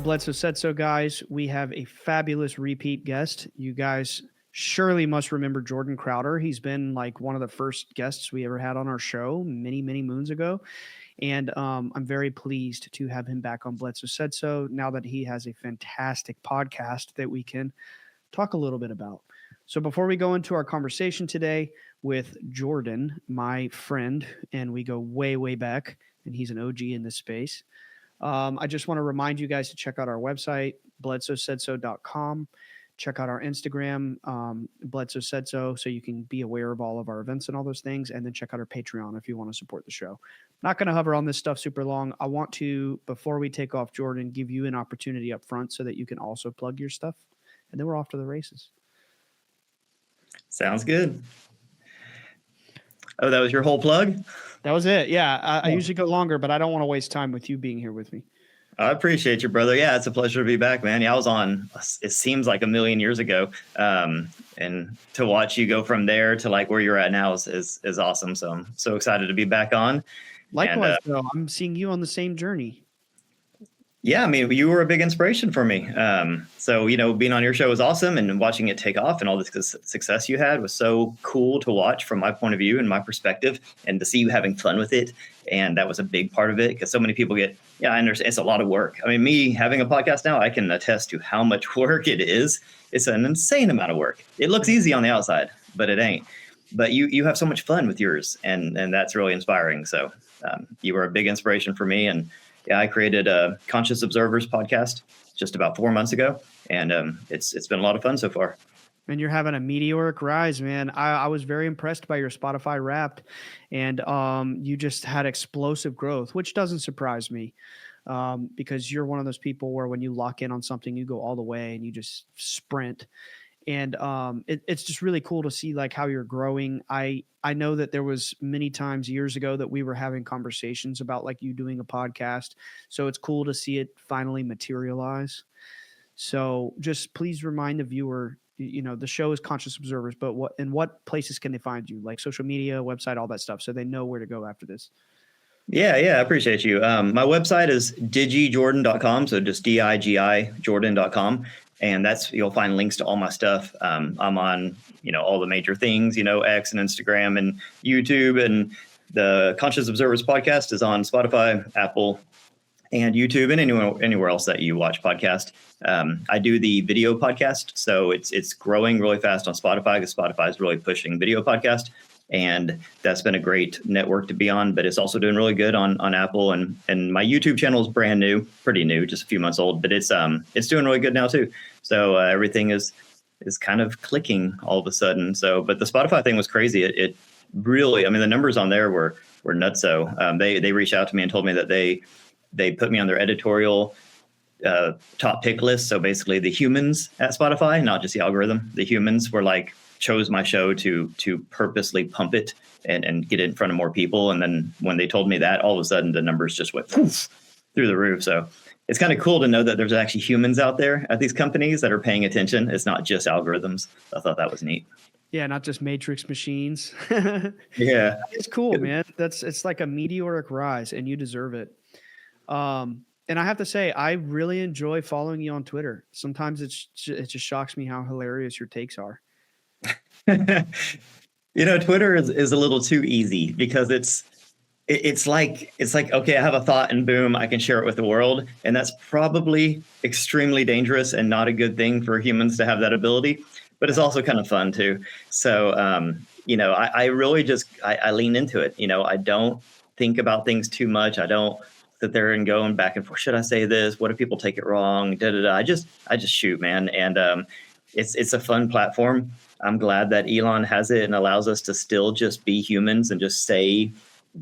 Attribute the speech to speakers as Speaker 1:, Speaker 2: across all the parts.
Speaker 1: Bledsoe Said So, guys. We have a fabulous repeat guest. You guys surely must remember Jordan Crowder. He's been like one of the first guests we ever had on our show many, many moons ago. And I'm very pleased to have him back on Bledsoe Said So now that he has a fantastic podcast that we can talk a little bit about. So before we go into our conversation today with Jordan, my friend, and we go way, way back, and he's an OG in this space, I just want to remind you guys to check out our website, bledsoesaidso.com. Check out our Instagram, Bledsoe Said So you can be aware of all of our events and all those things. And then check out our Patreon if you want to support the show. Not going to hover on this stuff super long. I want to, before we take off, Jordan, give you an opportunity up front so that you can also plug your stuff. And then we're off to the races.
Speaker 2: Sounds good. Oh, that was your whole plug?
Speaker 1: That was it. Yeah. I usually go longer, but I don't want to waste time with you being here with me.
Speaker 2: I appreciate you, brother. Yeah, it's a pleasure to be back, man. Yeah, I was on, it seems like a million years ago. And to watch you go from there to like where you're at now is awesome. So I'm so excited to be back on.
Speaker 1: Likewise, though, I'm seeing you on the same journey.
Speaker 2: Yeah, I mean, you were a big inspiration for me. So, being on your show was awesome, and watching it take off and all the success you had was so cool to watch from my point of view and my perspective, and to see you having fun with it. And that was a big part of it, because so many people I understand it's a lot of work. I mean, me having a podcast now, I can attest to how much work it is. It's an insane amount of work. It looks easy on the outside, but it ain't. But you have so much fun with yours, and that's really inspiring. So you were a big inspiration for me. And yeah, I created a Conscious Observers podcast just about 4 months ago, and it's been a lot of fun so far.
Speaker 1: And you're having a meteoric rise, man. I was very impressed by your Spotify Wrapped, and you just had explosive growth, which doesn't surprise me, because you're one of those people where when you lock in on something, you go all the way and you just sprint. And it's just really cool to see like how you're growing. I know that there was many times years ago that we were having conversations about like you doing a podcast. So it's cool to see it finally materialize. So just please remind the viewer, the show is Conscious Observers, but what places can they find you? Like social media, website, all that stuff, so they know where to go after this.
Speaker 2: Yeah, I appreciate you. My website is digijordan.com. So just DIGI Jordan.com. And you'll find links to all my stuff. I'm on, all the major things, X and Instagram and YouTube, and the Conscious Observers podcast is on Spotify, Apple, and YouTube, and anywhere else that you watch podcast. I do the video podcast. So it's growing really fast on Spotify, because Spotify is really pushing video podcast. And that's been a great network to be on, but it's also doing really good on Apple, and my YouTube channel is brand new, pretty new, just a few months old, but it's doing really good now too. So everything is kind of clicking all of a sudden. So, but the Spotify thing was crazy. It really, I mean, the numbers on there were nutso. They reached out to me and told me that they put me on their editorial top pick list. So basically the humans at Spotify, not just the algorithm, the humans were like, chose my show to purposely pump it and get it in front of more people. And then when they told me that, all of a sudden the numbers just went poof, through the roof. So it's kind of cool to know that there's actually humans out there at these companies that are paying attention. It's not just algorithms. I thought that was neat.
Speaker 1: Yeah, not just matrix machines.
Speaker 2: Yeah.
Speaker 1: It's cool, man. It's like a meteoric rise, and you deserve it. And I have to say, I really enjoy following you on Twitter. Sometimes it just shocks me how hilarious your takes are.
Speaker 2: Twitter is a little too easy, because it's like, okay, I have a thought and boom, I can share it with the world. And that's probably extremely dangerous and not a good thing for humans to have that ability, but it's also kind of fun too. So, I really I lean into it. I don't think about things too much. I don't sit there and going back and forth. Should I say this? What if people take it wrong? I just shoot, man. And, it's a fun platform. I'm glad that Elon has it and allows us to still just be humans and just say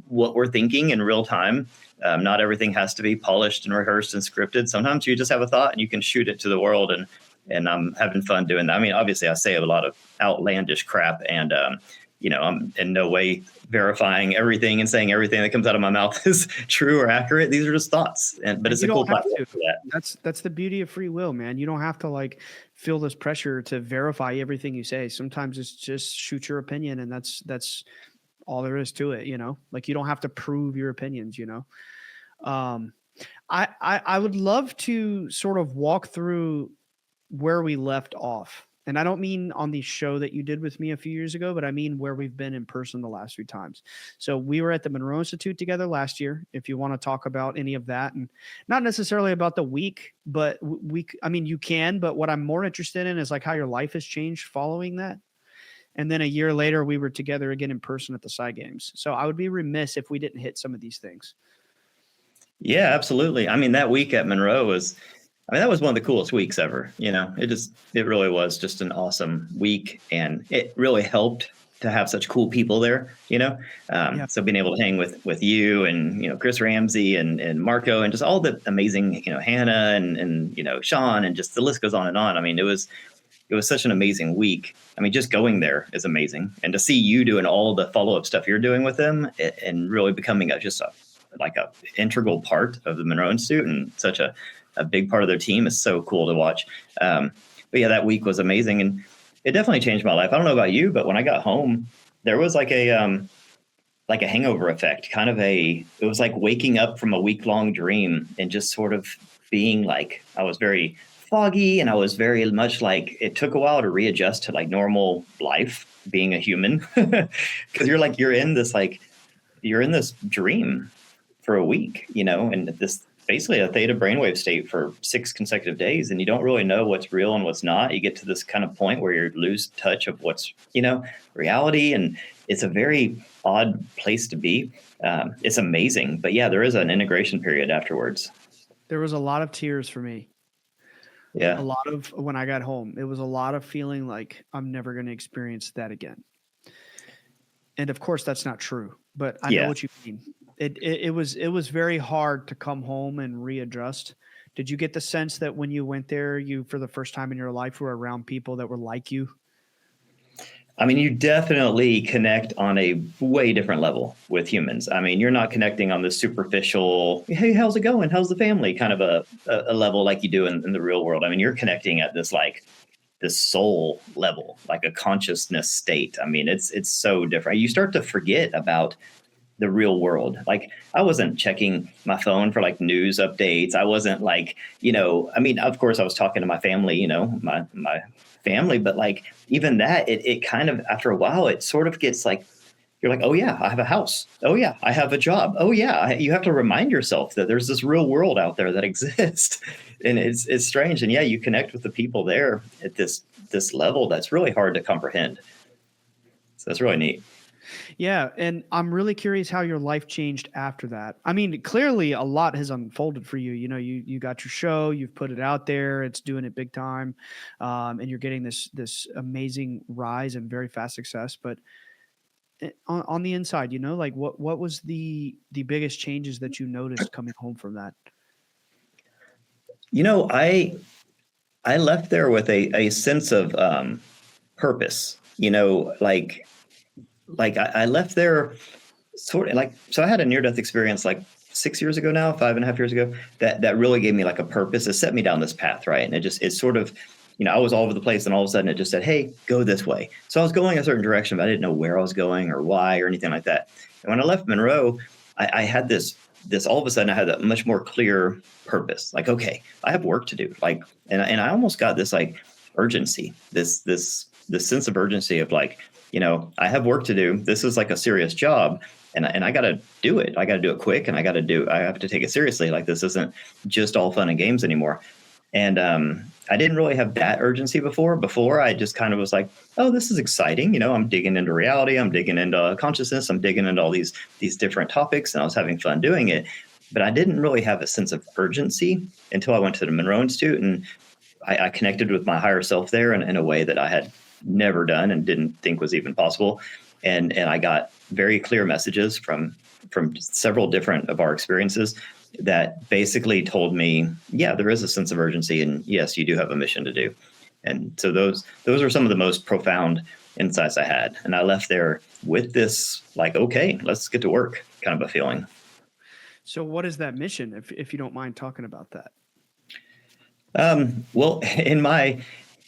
Speaker 2: what we're thinking in real time. Not everything has to be polished and rehearsed and scripted. Sometimes you just have a thought and you can shoot it to the world, and I'm having fun doing that. I mean, obviously I say a lot of outlandish crap, and I'm in no way verifying everything and saying everything that comes out of my mouth is true or accurate. These are just thoughts, but it's a cool platform for that.
Speaker 1: That's the beauty of free will, man. You don't have to like feel this pressure to verify everything you say. Sometimes it's just shoot your opinion, and that's all there is to it. Like you don't have to prove your opinions. I would love to sort of walk through where we left off. And I don't mean on the show that you did with me a few years ago, but I mean where we've been in person the last few times. So we were at the Monroe Institute together last year. If you want to talk about any of that, and not necessarily about the week, but I mean, you can, but what I'm more interested in is like how your life has changed following that. And then a year later, we were together again in person at the Sci Games. So I would be remiss if we didn't hit some of these things.
Speaker 2: Yeah, absolutely. I mean, that week at Monroe that was one of the coolest weeks ever. It really was just an awesome week, and it really helped to have such cool people there, So being able to hang with you and, Chris Ramsey and Marco and just all the amazing, Hannah and Sean, and just the list goes on and on. I mean, it was such an amazing week. I mean, just going there is amazing. And to see you doing all the follow-up stuff you're doing with them and really becoming a integral part of the Monroe Institute and such a big part of their team is so cool to watch. But yeah, that week was amazing, and it definitely changed my life. I don't know about you, but when I got home, there was like a hangover effect, it was like waking up from a week-long dream and just sort of being like, I was very foggy, and I was very much like, it took a while to readjust to like normal life, being a human, because you're in this dream for a week, and this basically a theta brainwave state for 6 consecutive days, and you don't really know what's real and what's not. You get to this kind of point where you lose touch of what's, reality, and it's a very odd place to be. It's amazing, but yeah, there is an integration period afterwards.
Speaker 1: There was a lot of tears for me.
Speaker 2: Yeah.
Speaker 1: A lot of, when I got home, it was a lot of feeling like I'm never going to experience that again. And of course that's not true, but I know what you mean. It was very hard to come home and readjust. Did you get the sense that when you went there, you, for the first time in your life, were around people that were like you?
Speaker 2: I mean, you definitely connect on a way different level with humans. I mean, you're not connecting on the superficial, hey, how's it going? How's the family? Kind of a level like you do in the real world. I mean, you're connecting at this soul level, like a consciousness state. I mean, it's so different. You start to forget about the real world. Like, I wasn't checking my phone for like news updates. I wasn't like, I mean, of course I was talking to my family, my family, but like even that, it kind of, after a while, it sort of gets like, you're like, oh yeah, I have a house. Oh yeah, I have a job. Oh yeah, you have to remind yourself that there's this real world out there that exists. And it's strange. And yeah, you connect with the people there at this level that's really hard to comprehend. So it's really neat.
Speaker 1: Yeah, and I'm really curious how your life changed after that. I mean, clearly a lot has unfolded for you. You got your show, you've put it out there, it's doing it big time, and you're getting this amazing rise and very fast success. But on the inside, like what was the biggest changes that you noticed coming home from that?
Speaker 2: I left there with a sense of purpose. I left there sort of so I had a near-death experience like 6 years ago now, 5.5 years ago, that really gave me like a purpose. It set me down this path, right? And it sort of, I was all over the place, and all of a sudden it just said, hey, go this way. So I was going a certain direction, but I didn't know where I was going or why or anything like that. And when I left Monroe, I had this all of a sudden I had a much more clear purpose. Like, okay, I have work to do. Like, and I almost got this like urgency, this sense of urgency of like, I have work to do. This is like a serious job, and I got to do it. I got to do it quick, and I have to take it seriously. Like, this isn't just all fun and games anymore. And I didn't really have that urgency before. Before, I just kind of was like, oh, this is exciting. I'm digging into reality. I'm digging into consciousness. I'm digging into all these different topics, and I was having fun doing it. But I didn't really have a sense of urgency until I went to the Monroe Institute, and I connected with my higher self there in a way that I had never done and didn't think was even possible. And I got very clear messages from several different of our experiences that basically told me, yeah, there is a sense of urgency, and yes, you do have a mission to do. And so those are some of the most profound insights I had. And I left there with this, like, okay, let's get to work kind of a feeling.
Speaker 1: So what is that mission, if you don't mind talking about that?
Speaker 2: Well,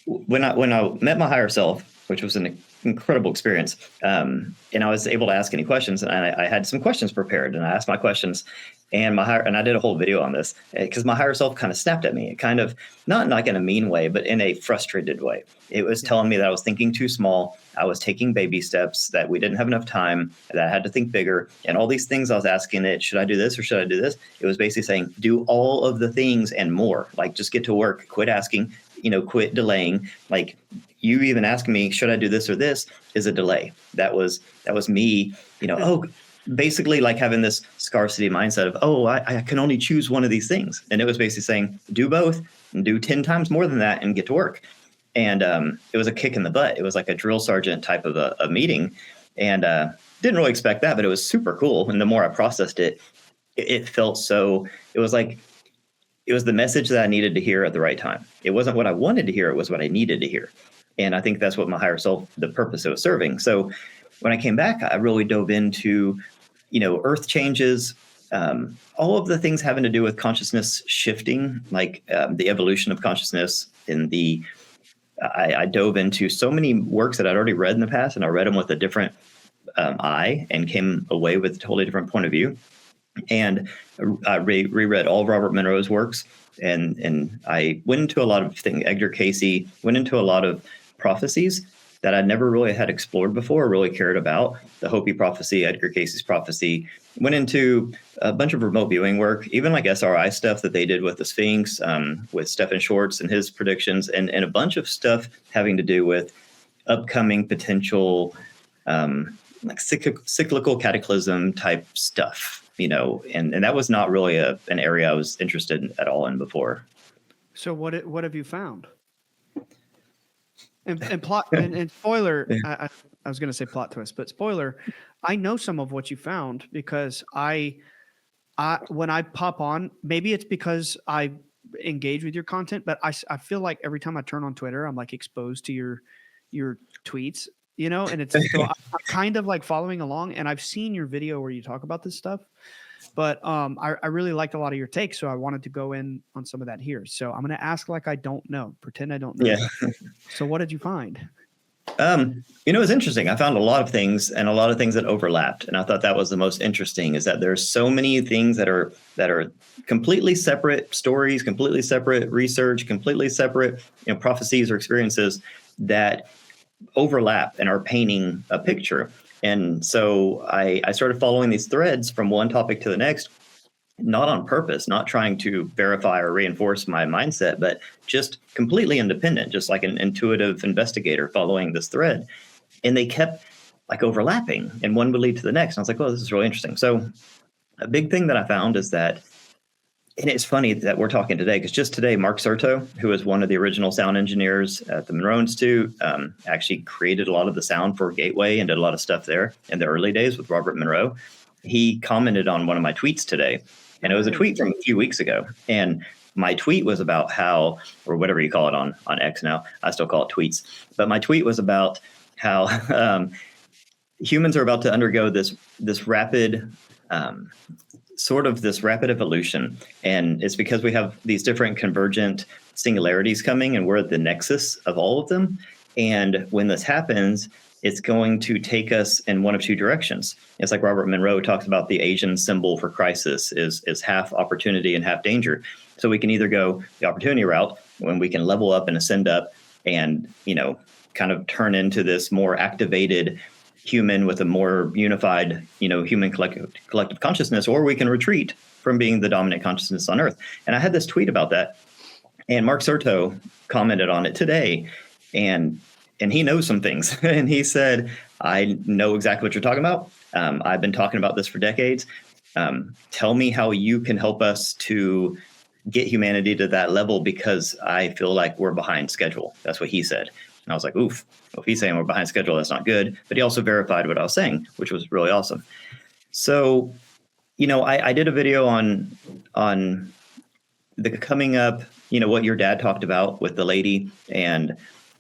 Speaker 2: when I met my higher self, which was an incredible experience, and I was able to ask any questions, and I had some questions prepared, and I asked my questions, And I did a whole video on this because my higher self kind of snapped at me. It kind of, not like in a mean way, but in a frustrated way. It was telling me that I was thinking too small. I was taking baby steps, that we didn't have enough time, that I had to think bigger. And all these things I was asking it, should I do this or should I do this? It was basically saying, do all of the things and more. Like, just get to work, quit asking, quit delaying. Like, you even asking me, should I do this or this, is a delay. That was me, basically like having this scarcity mindset of, I can only choose one of these things. And it was basically saying, do both and do 10 times more than that and get to work. And it was a kick in the butt. It was like a drill sergeant type of a meeting. And didn't really expect that, but it was super cool. And the more I processed it, it felt so, it was the message that I needed to hear at the right time. It wasn't what I wanted to hear. It was what I needed to hear. And I think that's what my higher self, the purpose it was serving. So when I came back, I really dove into, earth changes, all of the things having to do with consciousness shifting, like the evolution of consciousness. I dove into so many works that I'd already read in the past, and I read them with a different eye and came away with a totally different point of view. And I reread all of Robert Monroe's works, and I went into a lot of things. Edgar Casey, went into a lot of prophecies that I never really had explored before or really cared about. The Hopi prophecy, Edgar Casey's prophecy, went into a bunch of remote viewing work, even like SRI stuff that they did with the Sphinx, with Stephen Schwartz and his predictions, and a bunch of stuff having to do with upcoming potential like cyclical cataclysm type stuff, and that was not really an area I was interested in at all in before.
Speaker 1: So what have you found? And plot and spoiler, I was going to say plot twist, but spoiler, I know some of what you found because I when I pop on, maybe it's because I engage with your content, but I feel like every time I turn on Twitter, I'm like exposed to your tweets, and it's so I'm kind of like following along, and I've seen your video where you talk about this stuff. But I really liked a lot of your takes, so I wanted to go in on some of that here. So I'm going to ask like I don't know, pretend I don't know.
Speaker 2: Yeah.
Speaker 1: So what did you find?
Speaker 2: It was interesting. I found a lot of things that overlapped, and I thought that was the most interesting. Is that there's so many things that are completely separate stories, completely separate research, completely separate prophecies or experiences that overlap and are painting a picture. And so I started following these threads from one topic to the next, not on purpose, not trying to verify or reinforce my mindset, but just completely independent, just like an intuitive investigator following this thread. And they kept like overlapping, and one would lead to the next. And I was like, well, this is really interesting. So a big thing that I found is that, and it's funny that we're talking today, because just today, Mark Serto, who is one of the original sound engineers at the Monroe Institute, actually created a lot of the sound for Gateway and did a lot of stuff there in the early days with Robert Monroe. He commented on one of my tweets today, and it was a tweet from a few weeks ago. And my tweet was about how, or whatever you call it on X now, I still call it tweets, but my tweet was about how humans are about to undergo this rapid this rapid evolution. And it's because we have these different convergent singularities coming, and we're at the nexus of all of them. And when this happens, it's going to take us in one of two directions. It's like Robert Monroe talks about the Asian symbol for crisis is half opportunity and half danger. So we can either go the opportunity route, when we can level up and ascend up and, kind of turn into this more activated human with a more unified, human collective consciousness, or we can retreat from being the dominant consciousness on Earth. And I had this tweet about that, and Mark Serto commented on it today, and he knows some things. And he said, I know exactly what you're talking about. I've been talking about this for decades. Tell me how you can help us to get humanity to that level, because I feel like we're behind schedule. That's what he said. And I was like, oof, well, if he's saying we're behind schedule, that's not good. But he also verified what I was saying, which was really awesome. So, I did a video on the coming up, what your dad talked about with the lady, and,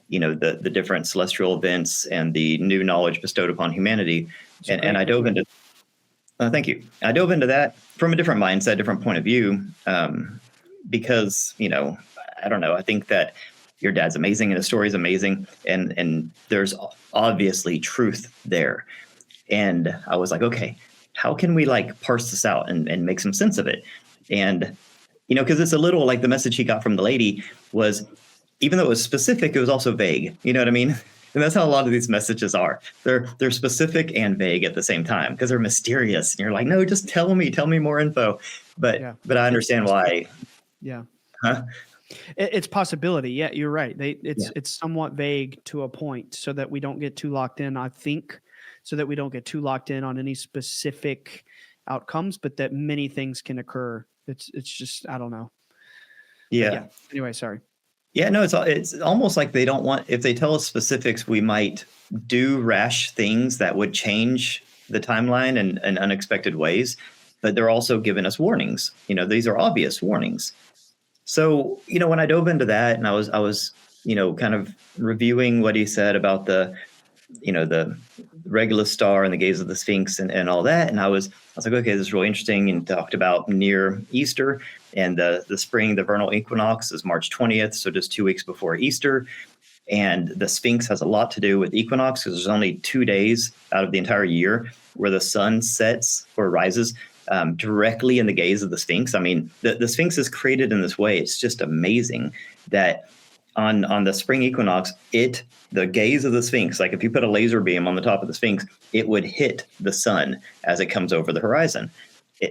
Speaker 2: the different celestial events and the new knowledge bestowed upon humanity. And I dove into, thank you. I dove into that from a different mindset, different point of view, because, I don't know, I think that your dad's amazing and his story is amazing. And there's obviously truth there. And I was like, okay, how can we like parse this out and make some sense of it? And, because it's a little like the message he got from the lady was, even though it was specific, it was also vague. You know what I mean? And that's how a lot of these messages are. They're specific and vague at the same time because they're mysterious. And you're like, no, just tell me more info. But I understand why.
Speaker 1: Yeah.
Speaker 2: Huh?
Speaker 1: It's possibility. Yeah, you're right. It's somewhat vague to a point so that we don't get too locked in, I think, so that we don't get too locked in on any specific outcomes, but that many things can occur. It's just, I don't know.
Speaker 2: Yeah.
Speaker 1: Anyway, sorry.
Speaker 2: Yeah, no, it's almost like they don't want, if they tell us specifics, we might do rash things that would change the timeline in unexpected ways, but they're also giving us warnings. These are obvious warnings. So, when I dove into that and I was, kind of reviewing what he said about the Regulus star and the gaze of the Sphinx and all that. And I was like, okay, this is really interesting. And talked about near Easter and the spring, the vernal equinox is March 20th. So just 2 weeks before Easter. And the Sphinx has a lot to do with equinox because there's only 2 days out of the entire year where the sun sets or rises directly in the gaze of the Sphinx. I mean, the Sphinx is created in this way. It's just amazing that on the spring equinox, the gaze of the Sphinx, like if you put a laser beam on the top of the Sphinx, it would hit the sun as it comes over the horizon.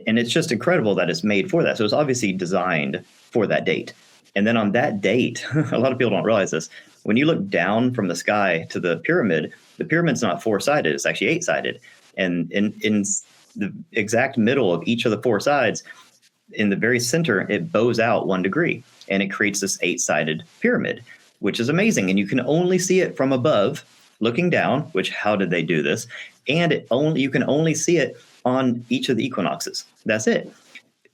Speaker 2: And it's just incredible that it's made for that. So it's obviously designed for that date. And then on that date, a lot of people don't realize this. When you look down from the sky to the pyramid's not 4-sided. It's actually 8-sided. And in the exact middle of each of the 4 sides, in the very center, it bows out 1 degree. And it creates this 8-sided pyramid, which is amazing. And you can only see it from above, looking down, which how did they do this? And you can only see it on each of the equinoxes. That's it.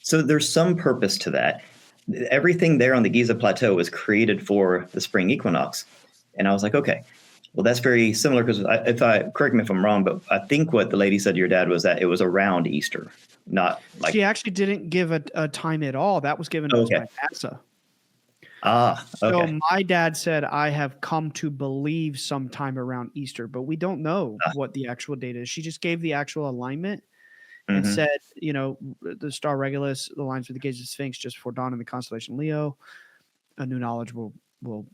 Speaker 2: So there's some purpose to that. Everything there on the Giza Plateau was created for the spring equinox. And I was like, okay, well, that's very similar because correct me if I'm wrong, but I think what the lady said to your dad was that it was around Easter, not like.
Speaker 1: She actually didn't give a time at all. That was given to us by NASA.
Speaker 2: Okay.
Speaker 1: So my dad said, I have come to believe sometime around Easter, but we don't know what the actual date is. She just gave the actual alignment and said, the star Regulus aligns with the gaze of the Sphinx just before dawn in the constellation Leo. A new knowledge will there will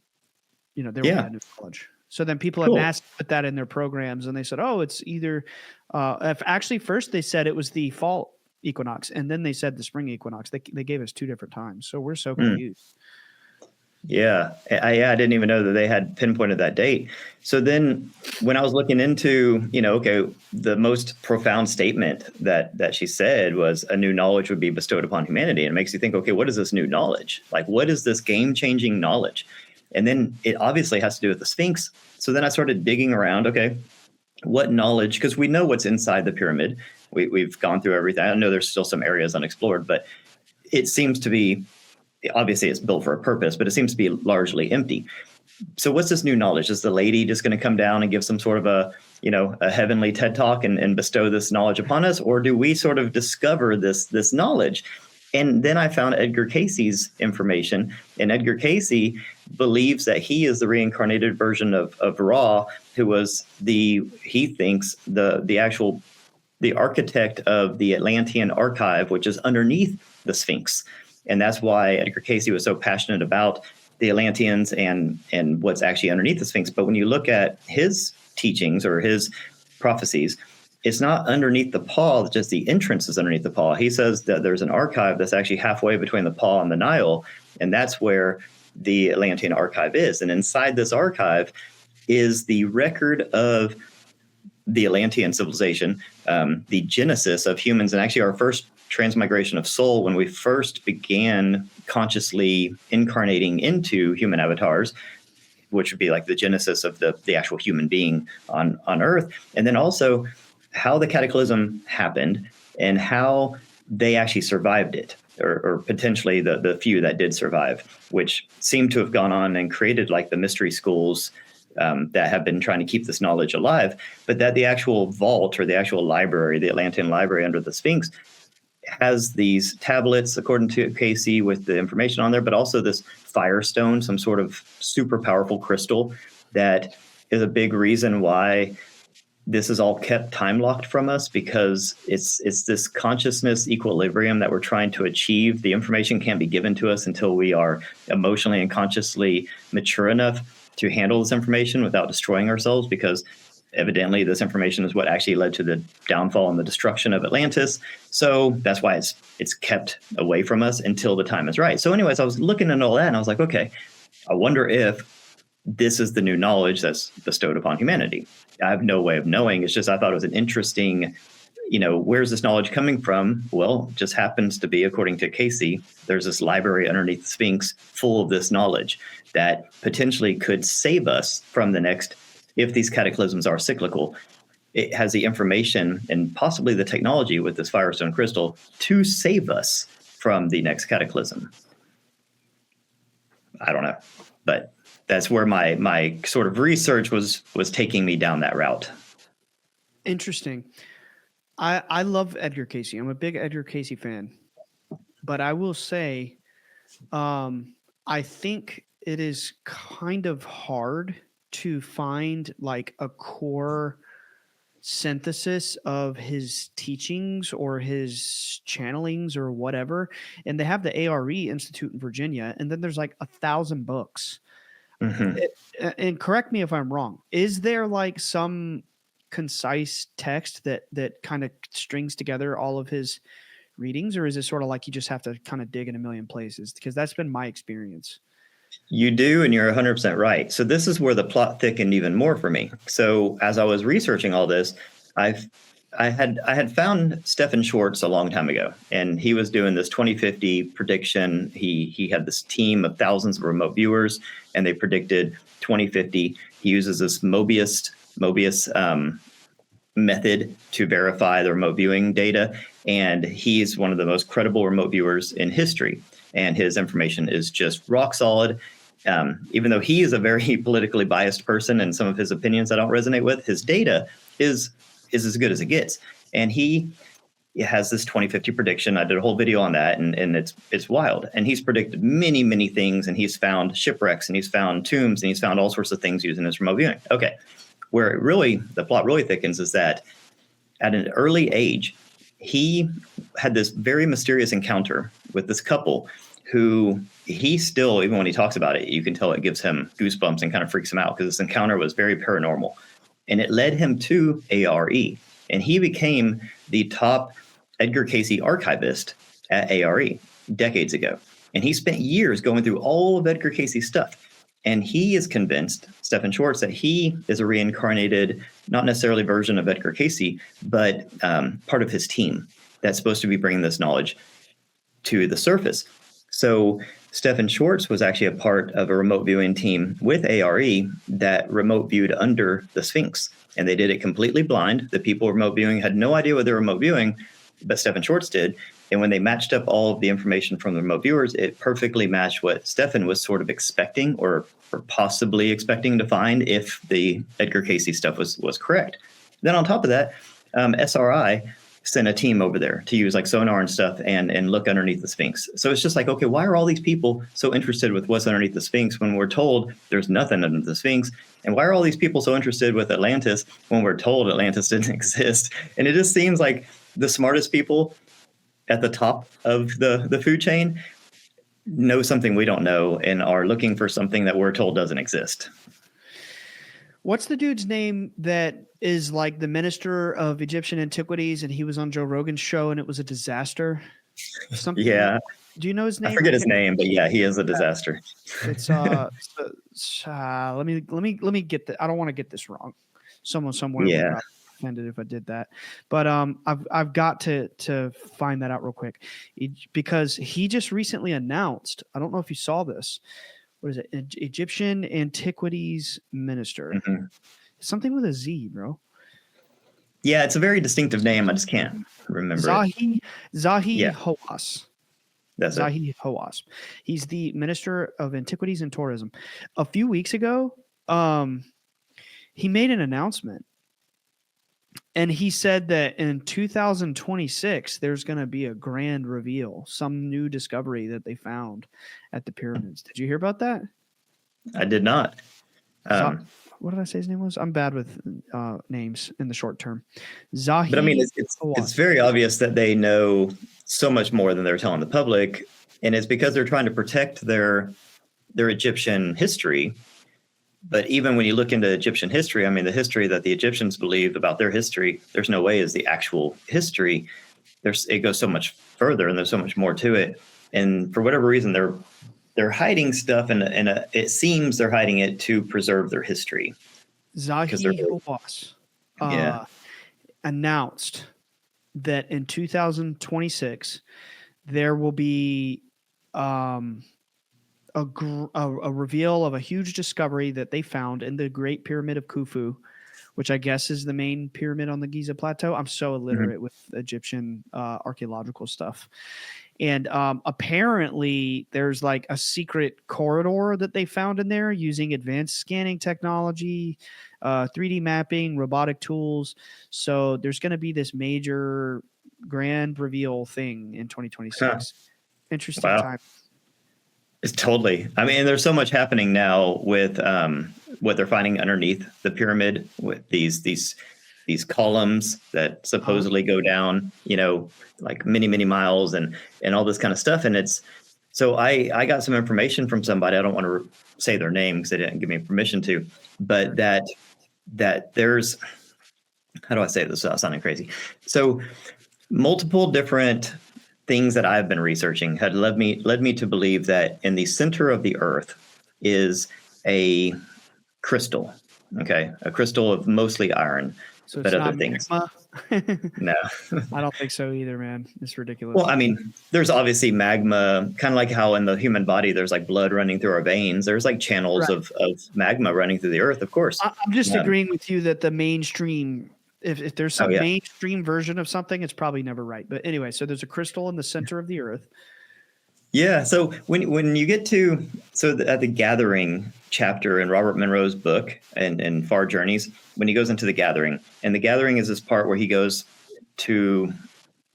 Speaker 1: be a new knowledge. So then people at NASA put that in their programs and they said, oh, it's either if actually first they said it was the fall equinox and then they said the spring equinox. They gave us 2 different times. So we're so confused.
Speaker 2: Yeah. I didn't even know that they had pinpointed that date. So then when I was looking into, the most profound statement that she said was a new knowledge would be bestowed upon humanity. And it makes you think, okay, what is this new knowledge? Like, what is this game-changing knowledge? And then it obviously has to do with the Sphinx. So then I started digging around, okay, what knowledge, because we know what's inside the pyramid. We've gone through everything. I know there's still some areas unexplored, but it seems to be, obviously it's built for a purpose, but it seems to be largely empty. So what's this new knowledge? Is the lady just going to come down and give some sort of a heavenly TED talk and bestow this knowledge upon us? Or do we sort of discover this knowledge? And then I found Edgar Cayce's information, and Edgar Cayce believes that he is the reincarnated version of Ra, who was he thinks the architect of the Atlantean archive, which is underneath the Sphinx. And that's why Edgar Cayce was so passionate about the Atlanteans and what's actually underneath the Sphinx. But when you look at his teachings or his prophecies, it's not underneath the paw, just the entrance is underneath the paw. He says that there's an archive that's actually halfway between the paw and the Nile, and that's where the Atlantean archive is. And inside this archive is the record of the Atlantean civilization, the genesis of humans, and actually our first transmigration of soul when we first began consciously incarnating into human avatars, which would be like the genesis of the actual human being on Earth. And then also how the cataclysm happened and how they actually survived it, or potentially the few that did survive, which seem to have gone on and created like the mystery schools that have been trying to keep this knowledge alive, but that the actual vault or the actual library, the Atlantean library under the Sphinx, has these tablets, according to Cayce, with the information on there, but also this firestone, some sort of super powerful crystal that is a big reason why this is all kept time locked from us because it's this consciousness equilibrium that we're trying to achieve. The information can't be given to us until we are emotionally and consciously mature enough to handle this information without destroying ourselves, because evidently this information is what actually led to the downfall and the destruction of Atlantis. So that's why it's kept away from us until the time is right. So anyways, I was looking at all that and I was like, okay, I wonder if this is the new knowledge that's bestowed upon humanity. I have no way of knowing. It's just I thought it was an interesting, where's this knowledge coming from? Well, it just happens to be, according to Casey, there's this library underneath the Sphinx full of this knowledge that potentially could save us from the next, if these cataclysms are cyclical. It has the information and possibly the technology with this Firestone crystal to save us from the next cataclysm. I don't know, but that's where my sort of research was taking me down that route.
Speaker 1: Interesting. I love Edgar Casey. I'm a big Edgar Casey fan, but I will say, I think it is kind of hard to find like a core synthesis of his teachings or his channelings or whatever. And they have the ARE Institute in Virginia, and then there's like 1,000 books.
Speaker 2: Mm-hmm.
Speaker 1: And correct me if I'm wrong. Is there like some concise text that kind of strings together all of his readings, or is it sort of like you just have to kind of dig in a million places? Because that's been my experience.
Speaker 2: You do, and you're 100% right. So this is where the plot thickened even more for me. So as I was researching all this, I had found Stephen Schwartz a long time ago, and he was doing this 2050 prediction. He had this team of thousands of remote viewers, and they predicted 2050. He uses this Mobius method to verify the remote viewing data, and he's one of the most credible remote viewers in history. And his information is just rock solid. Even though he is a very politically biased person and some of his opinions I don't resonate with, his data is as good as it gets. And he has this 2050 prediction. I did a whole video on that, and it's wild. And he's predicted many, many things, and he's found shipwrecks, and he's found tombs, and he's found all sorts of things using his remote viewing. Okay, where the plot really thickens is that at an early age, he had this very mysterious encounter with this couple who he still, even when he talks about it, you can tell it gives him goosebumps and kind of freaks him out, because this encounter was very paranormal. And it led him to ARE. And he became the top Edgar Casey archivist at ARE decades ago. And he spent years going through all of Edgar Casey's stuff. And he is convinced, Stephen Schwartz, that he is a reincarnated, not necessarily version of Edgar Casey, but part of his team that's supposed to be bringing this knowledge to the surface. So Stephen Schwartz was actually a part of a remote viewing team with ARE that remote viewed under the Sphinx. And they did it completely blind. The people remote viewing had no idea what they were remote viewing, but Stephen Schwartz did. And when they matched up all of the information from the remote viewers, it perfectly matched what Stephen was sort of expecting or possibly expecting to find if the Edgar Casey stuff was correct. Then on top of that, SRI sent a team over there to use like sonar and stuff and look underneath the Sphinx. So it's just like, okay, why are all these people so interested with what's underneath the Sphinx when we're told there's nothing under the Sphinx? And why are all these people so interested with Atlantis when we're told Atlantis didn't exist? And it just seems like the smartest people at the top of the food chain know something we don't know and are looking for something that we're told doesn't exist.
Speaker 1: What's the dude's name that is like the minister of Egyptian antiquities, and he was on Joe Rogan's show and it was a disaster? Something.
Speaker 2: Yeah.
Speaker 1: Do you know his name?
Speaker 2: I forget his name, but yeah, he is a disaster.
Speaker 1: It's let me get that. I don't want to get this wrong. Someone somewhere would probably be offended if I did that. But I've got to find that out real quick, because he just recently announced, I don't know if you saw this. What is it? Egyptian antiquities minister. Mm-hmm. Something with a Z, bro.
Speaker 2: Yeah, it's a very distinctive name. I just can't remember.
Speaker 1: Zahi Hawass.
Speaker 2: That's
Speaker 1: Zahi Hawass. He's the Minister of Antiquities and Tourism. A few weeks ago, he made an announcement, and he said that in 2026 there's going to be a grand reveal, some new discovery that they found at the pyramids. Did you hear about that?
Speaker 2: I did not.
Speaker 1: what did I say his name was? I'm bad with names in the short term.
Speaker 2: But I mean,
Speaker 1: Zahi
Speaker 2: it's very obvious that they know so much more than they're telling the public, and it's because they're trying to protect their Egyptian history. But even when you look into Egyptian history, I mean, the history that the Egyptians believed about their history, there's no way is the actual history. It goes so much further, and there's so much more to it. And for whatever reason, they're hiding stuff, and it seems they're hiding it to preserve their history.
Speaker 1: Zahi Hawass announced that in 2026 there will be a reveal of a huge discovery that they found in the Great Pyramid of Khufu, which I guess is the main pyramid on the Giza Plateau. I'm so illiterate with Egyptian archaeological stuff. And apparently there's like a secret corridor that they found in there using advanced scanning technology, 3D mapping, robotic tools. So there's going to be this major grand reveal thing in 2026. Interesting time.
Speaker 2: It's totally. I mean, there's so much happening now with what they're finding underneath the pyramid with these columns that supposedly go down, like many miles and all this kind of stuff. And it's so I got some information from somebody. I don't want to say their name because they didn't give me permission to, but that there's, how do I say this without sounding crazy? So multiple different things that I've been researching had led me to believe that in the center of the earth is a crystal. Okay. A crystal of mostly iron,
Speaker 1: so
Speaker 2: but other things. No,
Speaker 1: I don't think so either, man. It's ridiculous.
Speaker 2: Well, I mean, there's obviously magma, kind of like how in the human body, there's like blood running through our veins. There's like channels of magma running through the earth, of course.
Speaker 1: I'm just agreeing with you that the mainstream, if there's some mainstream version of something, it's probably never right. But anyway, so there's a crystal in the center of the earth.
Speaker 2: Yeah. So when you get to at the Gathering chapter in Robert Monroe's book and Far Journeys, when he goes into the Gathering, and the Gathering is this part where he goes to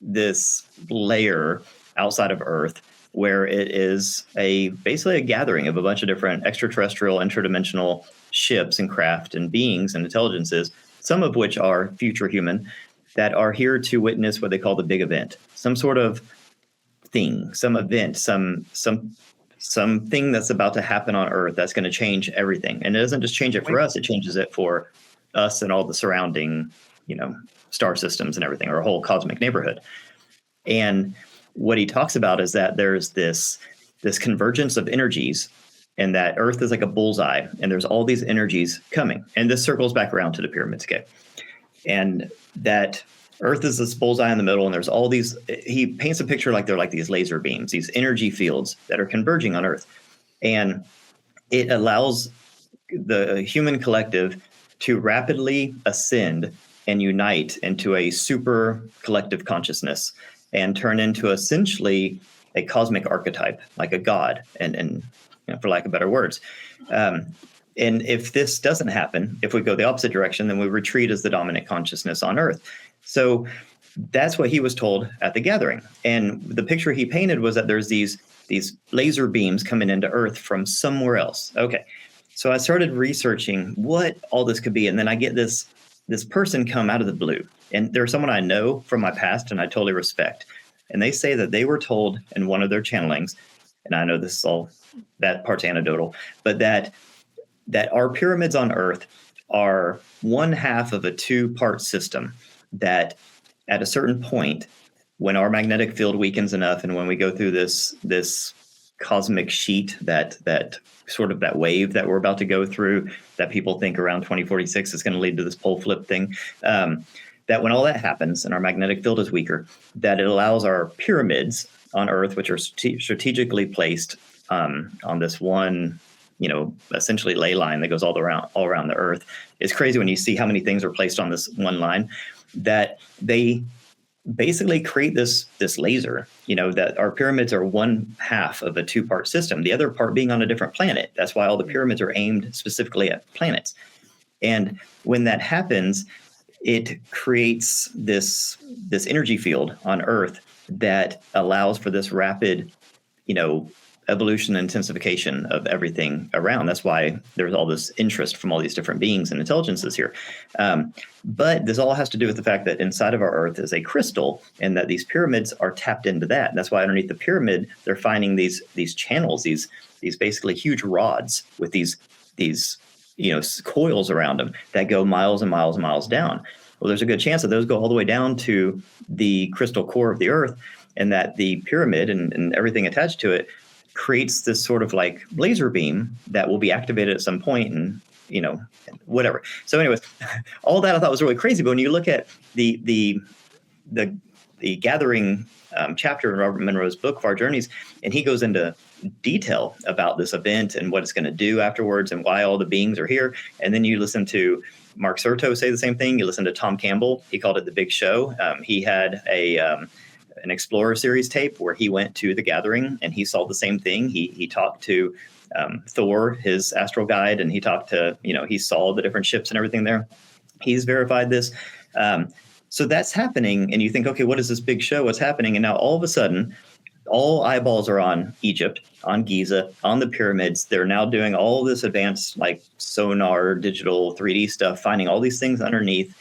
Speaker 2: this layer outside of Earth where it is basically a gathering of a bunch of different extraterrestrial, interdimensional ships and craft and beings and intelligences, some of which are future human, that are here to witness what they call the big event, some sort of thing, some event, something that's about to happen on Earth that's going to change everything. And it doesn't just change it for us, it changes it for us and all the surrounding, star systems and everything, or a whole cosmic neighborhood. And what he talks about is that there's this convergence of energies, and that Earth is like a bullseye, and there's all these energies coming. And this circles back around to the pyramids, okay? And that Earth is this bullseye in the middle, and there's all these, he paints a picture like they're like these laser beams, these energy fields that are converging on Earth. And it allows the human collective to rapidly ascend and unite into a super collective consciousness and turn into essentially a cosmic archetype, like a god, and for lack of better words. And if this doesn't happen, if we go the opposite direction, then we retreat as the dominant consciousness on Earth. So that's what he was told at the Gathering. And the picture he painted was that there's these laser beams coming into Earth from somewhere else. Okay. So I started researching what all this could be. And then I get this person come out of the blue. And there's someone I know from my past and I totally respect. And they say that they were told in one of their channelings, and I know this is all, that part's anecdotal, but that our pyramids on Earth are one half of a two-part system that at a certain point, when our magnetic field weakens enough and when we go through this cosmic sheet, that sort of that wave that we're about to go through, that people think around 2046 is going to lead to this pole flip thing, that when all that happens and our magnetic field is weaker, that it allows our pyramids on Earth, which are strategically placed on this one, essentially ley line that goes all around the Earth. It's crazy when you see how many things are placed on this one line, that they basically create this laser, that our pyramids are one half of a two-part system, the other part being on a different planet. That's why all the pyramids are aimed specifically at planets. And when that happens, it creates this energy field on Earth that allows for this rapid, evolution and intensification of everything around. That's why there's all this interest from all these different beings and intelligences here. But this all has to do with the fact that inside of our Earth is a crystal, and that these pyramids are tapped into that. And that's why underneath the pyramid, they're finding these channels, these basically huge rods with these coils around them that go miles and miles and miles down. Well, there's a good chance that those go all the way down to the crystal core of the Earth, and that the pyramid and everything attached to it creates this sort of like laser beam that will be activated at some point, and whatever. So anyways, all that I thought was really crazy. But when you look at the gathering chapter in Robert Monroe's book, Far Journeys, and he goes into detail about this event and what it's going to do afterwards and why all the beings are here. And then you listen to Mark Serto say the same thing. You listen to Tom Campbell. He called it the Big Show. He had an Explorer series tape where he went to the gathering and he saw the same thing. He talked to Thor, his astral guide, and he talked to, he saw the different ships and everything there. He's verified this. So that's happening. And you think, okay, what is this big show? What's happening? And now all of a sudden, all eyeballs are on Egypt, on Giza, on the pyramids. They're now doing all this advanced like sonar, digital 3D stuff, finding all these things underneath.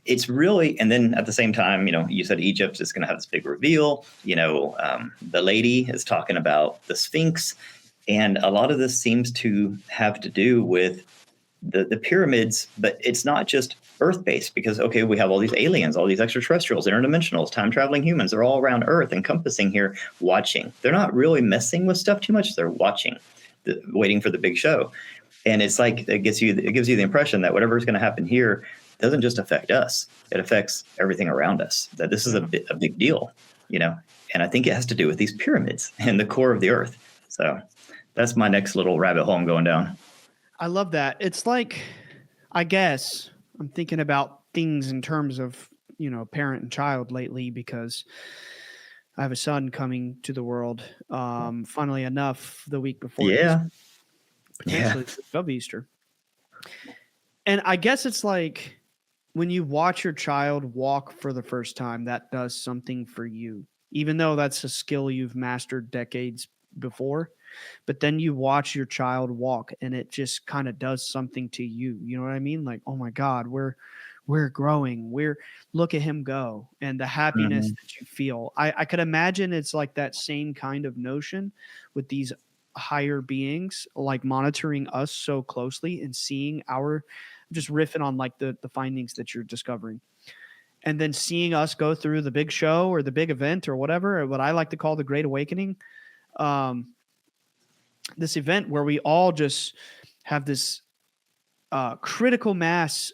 Speaker 2: It's really, and then at the same time, you said Egypt is going to have this big reveal. The lady is talking about the Sphinx, and a lot of this seems to have to do with the pyramids, but it's not just Earth-based, because, okay, we have all these aliens, all these extraterrestrials, interdimensionals, time-traveling humans. They're all around Earth, encompassing here, watching. They're not really messing with stuff too much. They're watching, waiting for the big show. And it's like, it gives you the impression that whatever is going to happen here doesn't just affect us. It affects everything around us, that this is a big deal, and I think it has to do with these pyramids and the core of the Earth. So that's my next little rabbit hole I'm going down.
Speaker 1: I love that. It's like, I guess I'm thinking about things in terms of, parent and child lately, because I have a son coming to the world. Funnily enough, the week before, Easter, potentially of Easter. And I guess it's like, when you watch your child walk for the first time, that does something for you, even though that's a skill you've mastered decades before. But then you watch your child walk and it just kind of does something to you. You know what I mean? Like, oh my God, we're growing. Look at him go, and the happiness that you feel. I could imagine it's like that same kind of notion with these higher beings, like monitoring us so closely and seeing just riffing on like the findings that you're discovering, and then seeing us go through the big show or the big event or whatever, or what I like to call the Great Awakening. This event where we all just have this critical mass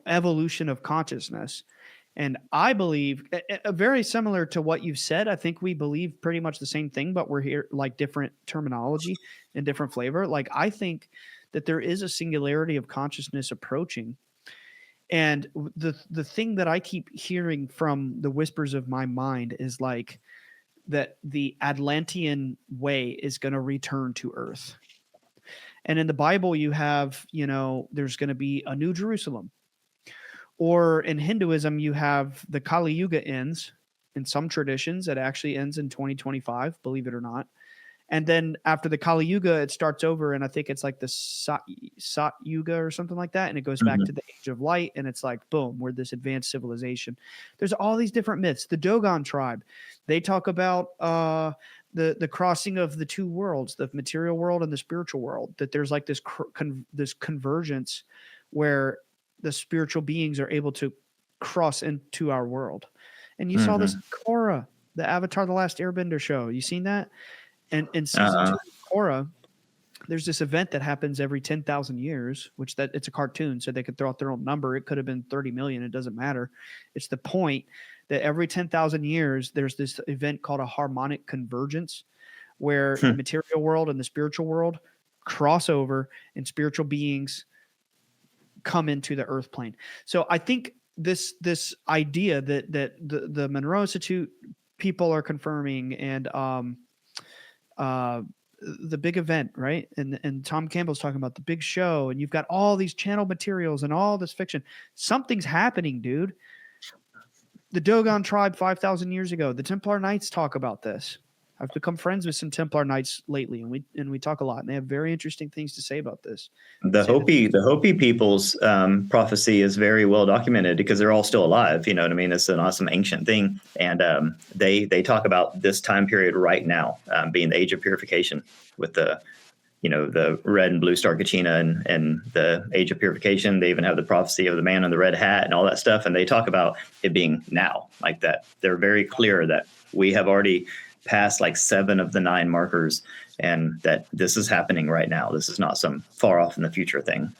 Speaker 1: evolution of consciousness. And I believe very similar to what you've said. I think we believe pretty much the same thing, but we're here like different terminology and different flavor. Like, I think that there is a singularity of consciousness approaching. And the thing that I keep hearing from the whispers of my mind is like that the Atlantean way is going to return to Earth. And in the Bible, you have, there's going to be a New Jerusalem. Or in Hinduism, you have the Kali Yuga ends. In some traditions, it actually ends in 2025, believe it or not. And then after the Kali Yuga, it starts over, and I think it's like the Sat Yuga or something like that, and it goes back to the Age of Light, and it's like, boom, we're this advanced civilization. There's all these different myths. The Dogon tribe, they talk about the crossing of the two worlds, the material world and the spiritual world, that there's like this convergence where the spiritual beings are able to cross into our world. And you saw this in Korra, the Avatar: The Last Airbender show. You seen that? And in season 2 of Korra, there's this event that happens every 10,000 years, which it's a cartoon, so they could throw out their own number. It could have been 30 million. It doesn't matter. It's the point that every 10,000 years, there's this event called a harmonic convergence, where the material world and the spiritual world cross over, and spiritual beings come into the earth plane. So I think this idea that the Monroe Institute people are confirming, and the big event, right? And Tom Campbell's talking about the big show, and you've got all these channel materials and all this fiction. Something's happening, dude. The Dogon tribe 5,000 years ago, the Templar Knights talk about this. I've become friends with some Templar Knights lately, and we talk a lot, and they have very interesting things to say about this.
Speaker 2: The Hopi people's prophecy is very well documented because they're all still alive. You know what I mean? It's an awesome ancient thing, and they talk about this time period right now being the age of purification with the red and blue star Kachina and the age of purification. They even have the prophecy of the man in the red hat and all that stuff, and they talk about it being now like that. They're very clear that we have already passed like 7 of the 9 markers, and that this is happening right now. This is not some far off in the future thing.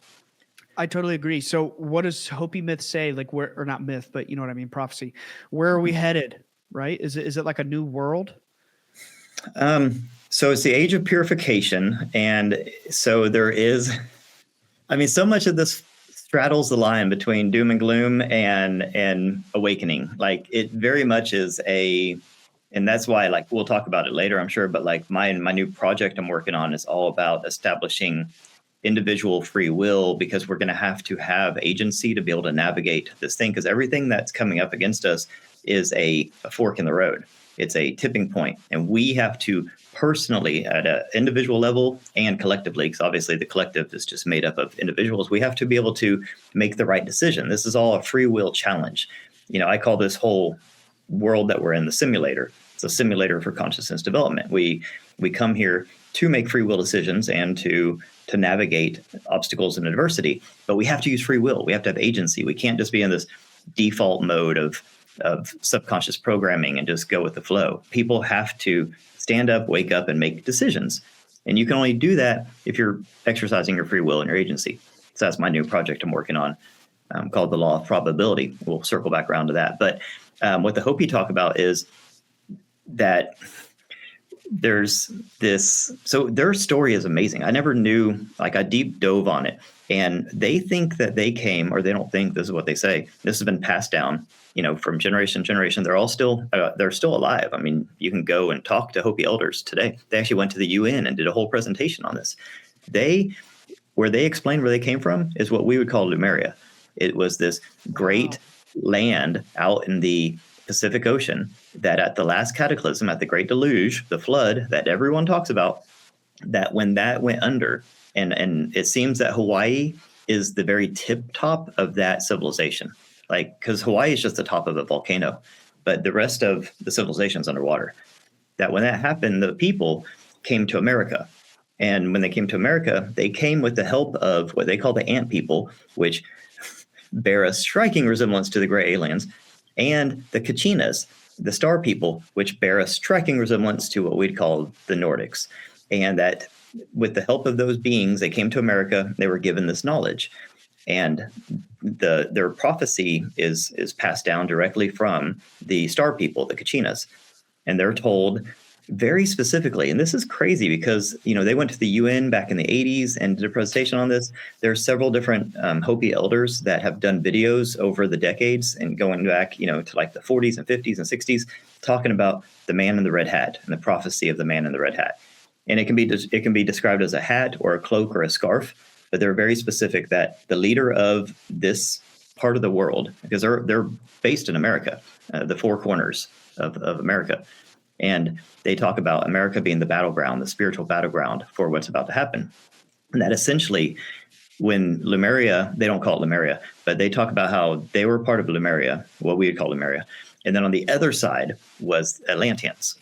Speaker 1: I totally agree. So what does Hopi myth say? Like where, or not myth, but you know what I mean? Prophecy. Where are we headed? Right? Is it like a new world?
Speaker 2: So it's the age of purification. And so there is, I mean, so much of this straddles the line between doom and gloom and awakening. Like it very much is and that's why, like, we'll talk about it later, I'm sure. But like my new project I'm working on is all about establishing individual free will, because we're going to have agency to be able to navigate this thing. Because everything that's coming up against us is a fork in the road. It's a tipping point, and we have to personally, at an individual level and collectively, because obviously the collective is just made up of individuals, we have to be able to make the right decision. This is all a free will challenge. I call this whole world that we're in the simulator. It's a simulator for consciousness development. We come here to make free will decisions and to navigate obstacles and adversity, but we have to use free will. We have to have agency. We can't just be in this default mode of subconscious programming and just go with the flow. People have to stand up, wake up, and make decisions. And you can only do that if you're exercising your free will and your agency. So that's my new project I'm working on, called the Law of Probability. We'll circle back around to that. But what the Hopi talk about is that there's this, so their story is amazing. I never knew, like I deep dove on it, and they think that they came, or they don't think, this is what they say, this has been passed down, from generation to generation. They're all still, they're still alive. I mean, you can go and talk to Hopi elders today. They actually went to the UN and did a whole presentation on this. Where they explained where they came from is what we would call Lemuria. It was this great land out in the Pacific Ocean that at the last cataclysm, at the Great Deluge, the flood that everyone talks about, that when that went under, and it seems that Hawaii is the very tip top of that civilization. Like, because Hawaii is just the top of a volcano, but the rest of the civilization is underwater. That when that happened, the people came to America. And when they came to America, they came with the help of what they call the ant people, which bear a striking resemblance to the gray aliens, and the Kachinas, the star people, which bear a striking resemblance to what we'd call the Nordics. And that with the help of those beings, they came to America, they were given this knowledge. And their prophecy is passed down directly from the star people, the Kachinas. And they're told very specifically, and this is crazy because, they went to the UN back in the 80s and did a presentation on this. There are several different Hopi elders that have done videos over the decades and going back, to like the 40s and 50s and 60s, talking about the man in the red hat and the prophecy of the man in the red hat. And it can be described as a hat or a cloak or a scarf, but they're very specific that the leader of this part of the world, because they're based in America, the four corners of America. And they talk about America being the battleground, the spiritual battleground for what's about to happen. And that essentially, when Lemuria, they don't call it Lemuria, but they talk about how they were part of Lemuria, what we would call Lemuria. And then on the other side was Atlantis.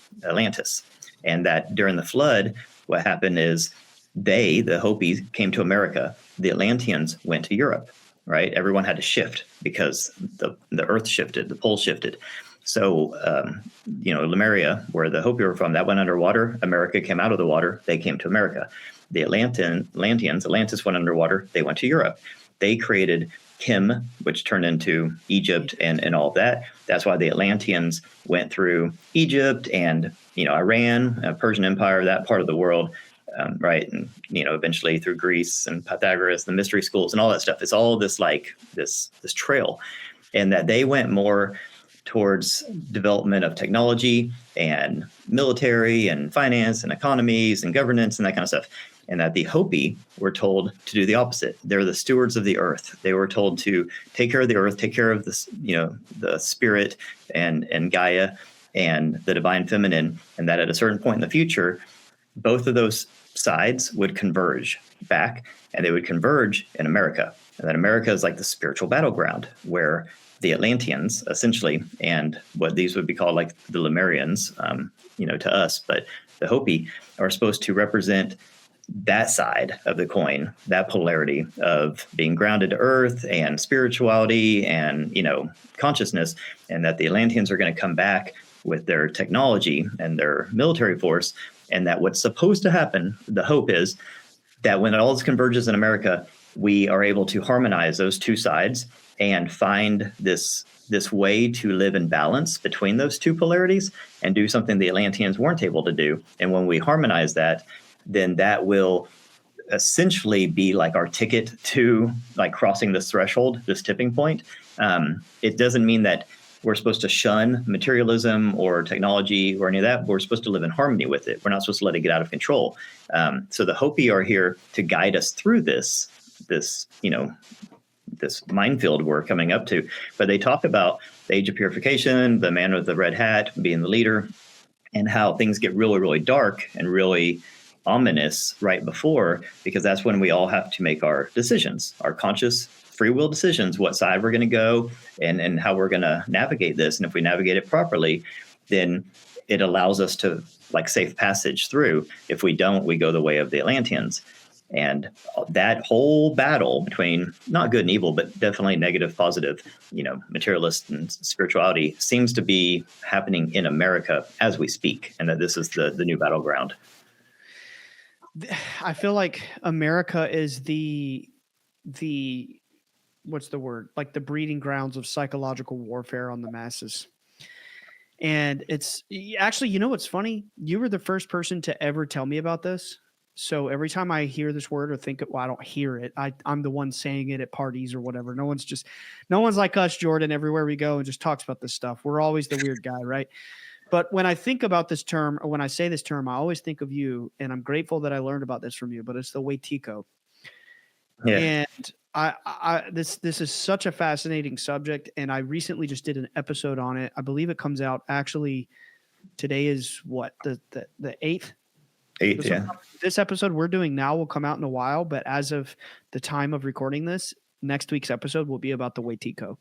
Speaker 2: And that during the flood, what happened is the Hopis came to America. The Atlanteans went to Europe, right? Everyone had to shift because the earth shifted, the poles shifted. So, Lemuria, where the Hopi were from, that went underwater. America came out of the water. They came to America. The Atlanteans, Atlantis went underwater. They went to Europe. They created Kim, which turned into Egypt and all of that. That's why the Atlanteans went through Egypt and, Iran, Persian Empire, that part of the world, right? And, eventually through Greece and Pythagoras, the mystery schools and all that stuff. It's all this this trail, and that they went more towards development of technology and military and finance and economies and governance and that kind of stuff. And that the Hopi were told to do the opposite. They're the stewards of the earth. They were told to take care of the earth, take care of this, the spirit and Gaia, and the divine feminine, and that at a certain point in the future, both of those sides would converge back, and they would converge in America. And that America is like the spiritual battleground where the Atlanteans, essentially, and what these would be called like the Lemurians, to us, but the Hopi are supposed to represent that side of the coin, that polarity of being grounded to earth and spirituality and, consciousness, and that the Atlanteans are going to come back with their technology and their military force. And that what's supposed to happen, the hope is that when all this converges in America, we are able to harmonize those two sides and find this way to live in balance between those two polarities and do something the Atlanteans weren't able to do. And when we harmonize that, then that will essentially be like our ticket to like crossing this threshold, this tipping point. It doesn't mean that we're supposed to shun materialism or technology or any of that. We're supposed to live in harmony with it. We're not supposed to let it get out of control. So the Hopi are here to guide us through this minefield we're coming up to. But they talk about the age of purification, the man with the red hat being the leader, and how things get really, really dark and really ominous right before, because that's when we all have to make our decisions, our conscious free will decisions, what side we're going to go and how we're going to navigate this. And if we navigate it properly, then it allows us to like safe passage through. If we don't, we go the way of the Atlanteans. And that whole battle between not good and evil, but definitely negative, positive, materialist and spirituality seems to be happening in America as we speak, and that this is the new battleground.
Speaker 1: I feel like America is the what's the word? Like the breeding grounds of psychological warfare on the masses. And it's actually, what's funny? You were the first person to ever tell me about this. So every time I hear this word or think it, well, I don't hear it. I'm the one saying it at parties or whatever. No one's like us, Jordan, everywhere we go and just talks about this stuff. We're always the weird guy, right? But when I think about this term, or when I say this term, I always think of you, and I'm grateful that I learned about this from you, but it's the Wetiko. Yeah. And this is such a fascinating subject, and I recently just did an episode on it. I believe it comes out actually today is what, the 8th?
Speaker 2: 8th, yeah.
Speaker 1: This episode we're doing now will come out in a while, but as of the time of recording this, next week's episode will be about the Wetiko.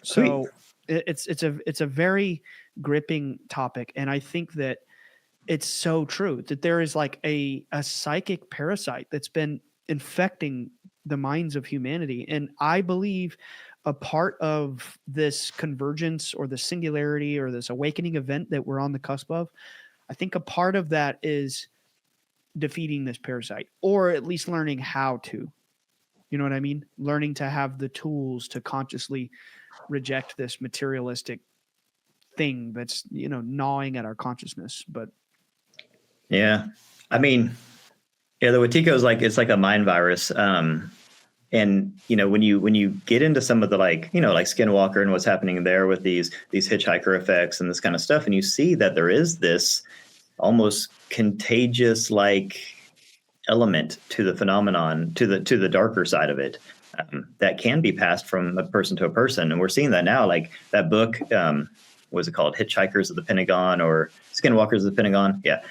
Speaker 1: So it's a very gripping topic, and I think that it's so true that there is like a psychic parasite that's been infecting the minds of humanity. And I believe a part of this convergence or the singularity or this awakening event that we're on the cusp of, I think a part of that is defeating this parasite, or at least learning how to, you know what I mean? Learning to have the tools to consciously reject this materialistic thing that's, gnawing at our consciousness. But
Speaker 2: yeah, I mean, yeah, the Wetiko is it's like a mind virus. And, when you get into some of the like Skinwalker and what's happening there with these hitchhiker effects and this kind of stuff, and you see that there is this almost contagious element to the phenomenon, to the darker side of it, that can be passed from a person to a person. And we're seeing that now, like that book, what's it called? Hitchhikers of the Pentagon or Skinwalkers of the Pentagon. Yeah.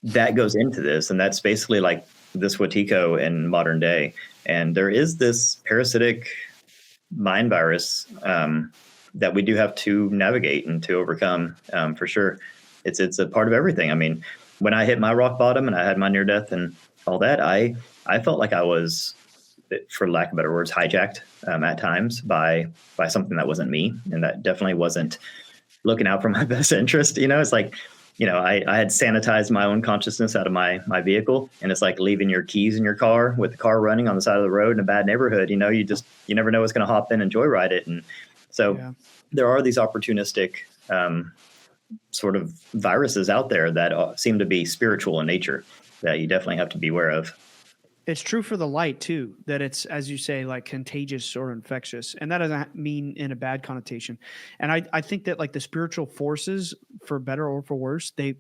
Speaker 2: That goes into this. And that's basically like this Wetiko in modern day. And there is this parasitic mind virus that we do have to navigate and to overcome, for sure. It's a part of everything. I mean, when I hit my rock bottom and I had my near death and all that, I felt like I was, for lack of better words, hijacked at times by something that wasn't me. And that definitely wasn't looking out for my best interest. It's like, I had sanitized my own consciousness out of my vehicle, and it's like leaving your keys in your car with the car running on the side of the road in a bad neighborhood. You never know what's going to hop in and joyride it. And so there are these opportunistic sort of viruses out there that seem to be spiritual in nature that you definitely have to be aware of.
Speaker 1: It's true for the light too, that it's, as you say, like contagious or infectious. And that doesn't mean in a bad connotation. And I think that like the spiritual forces, for better or for worse, they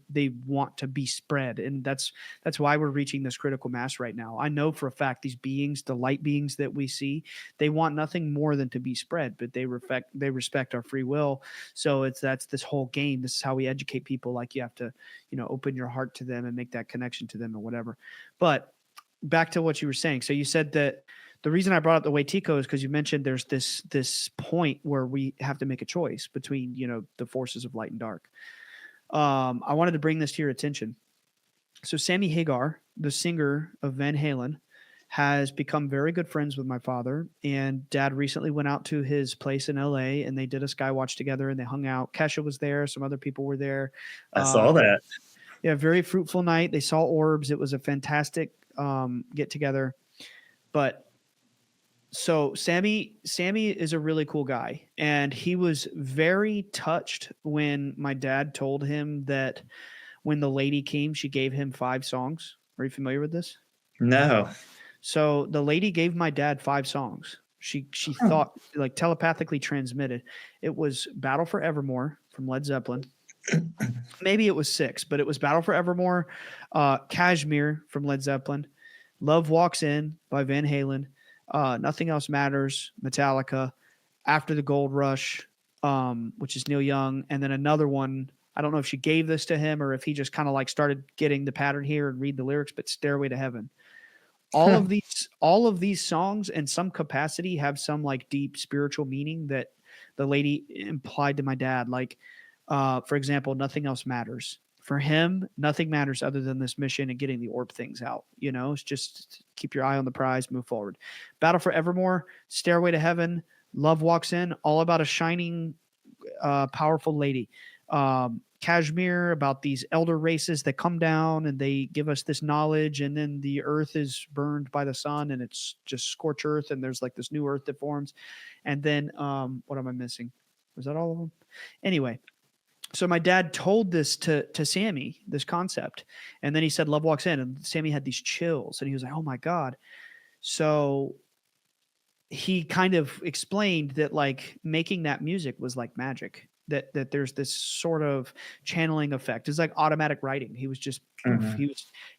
Speaker 1: want to be spread. And that's why we're reaching this critical mass right now. I know for a fact these beings, the light beings that we see, they want nothing more than to be spread, but they respect our free will. So that's this whole game. This is how we educate people. Like you have to, open your heart to them and make that connection to them or whatever. But back to what you were saying. So you said that the reason I brought up the Waitiko is because you mentioned there's this point where we have to make a choice between, the forces of light and dark. I wanted to bring this to your attention. So Sammy Hagar, the singer of Van Halen, has become very good friends with my father, and Dad recently went out to his place in LA and they did a skywatch together and they hung out. Kesha was there. Some other people were there.
Speaker 2: I saw that.
Speaker 1: Yeah. Very fruitful night. They saw orbs. It was a fantastic get together. But so Sammy is a really cool guy, and he was very touched when my dad told him that when the lady came, she gave him 5 songs. Are you familiar with this?
Speaker 2: No.
Speaker 1: So the lady gave my dad 5 songs. She thought, like, telepathically transmitted. It was Battle for Evermore from Led Zeppelin. Maybe it was 6, but it was Battle for Evermore, Kashmir from Led Zeppelin, Love Walks In by Van Halen, Nothing Else Matters, Metallica, After the Gold Rush, which is Neil Young, and then another one. I don't know if she gave this to him or if he just kind of like started getting the pattern here and read the lyrics, but Stairway to Heaven. All of these songs in some capacity have some like deep spiritual meaning that the lady implied to my dad. Like, for example, Nothing Else Matters. For him, nothing matters other than this mission and getting the orb things out. It's just keep your eye on the prize, move forward. Battle for Evermore, Stairway to Heaven, Love Walks In, all about a shining, powerful lady. Kashmir, about these elder races that come down and they give us this knowledge, and then the earth is burned by the sun and it's just scorch earth, and there's like this new earth that forms. And then what am I missing? Was that all of them? Anyway, so my dad told this to Sammy, this concept, and then he said Love Walks In, and Sammy had these chills and he was like, oh my God. So he kind of explained that like making that music was like magic, that there's this sort of channeling effect. It's like automatic writing. He was just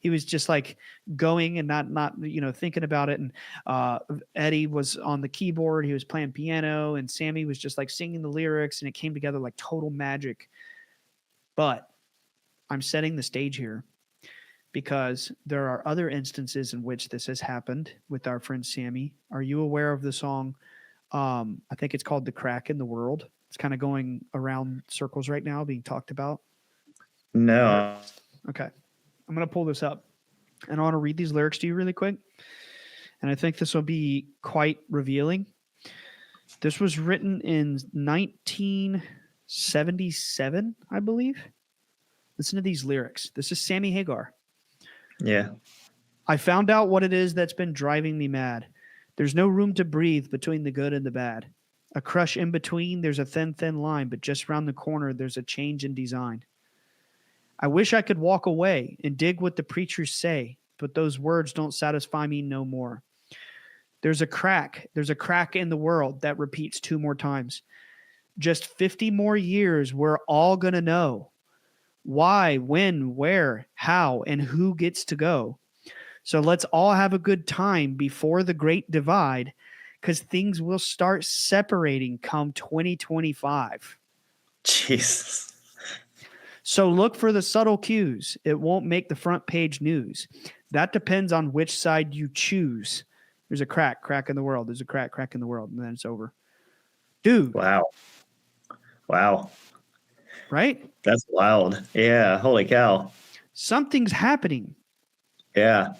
Speaker 1: he was just like going and not thinking about it. And Eddie was on the keyboard, he was playing piano, and Sammy was just like singing the lyrics, and it came together like total magic. But I'm setting the stage here because there are other instances in which this has happened with our friend Sammy. Are you aware of the song? I think it's called The Crack in the World. It's kind of going around circles right now, being talked about.
Speaker 2: No.
Speaker 1: Okay. I'm going to pull this up, and I want to read these lyrics to you really quick. And I think this will be quite revealing. This was written in 1977, I believe. Listen to these lyrics. This is Sammy Hagar.
Speaker 2: Yeah.
Speaker 1: I found out what it is that's been driving me mad. There's no room to breathe between the good and the bad. A crush in between, there's a thin, thin line, but just round the corner, there's a change in design. I wish I could walk away and dig what the preachers say, but those words don't satisfy me no more. There's a crack in the world that repeats 2 more times. Just 50 more years, we're all going to know why, when, where, how, and who gets to go. So let's all have a good time before the great divide, because things will start separating come 2025.
Speaker 2: Jesus.
Speaker 1: So look for the subtle cues. It won't make the front page news. That depends on which side you choose. There's a crack in the world. There's a crack in the world, and then it's over. Dude.
Speaker 2: Wow.
Speaker 1: Right?
Speaker 2: That's wild. Yeah. Holy cow.
Speaker 1: Something's happening.
Speaker 2: Yeah.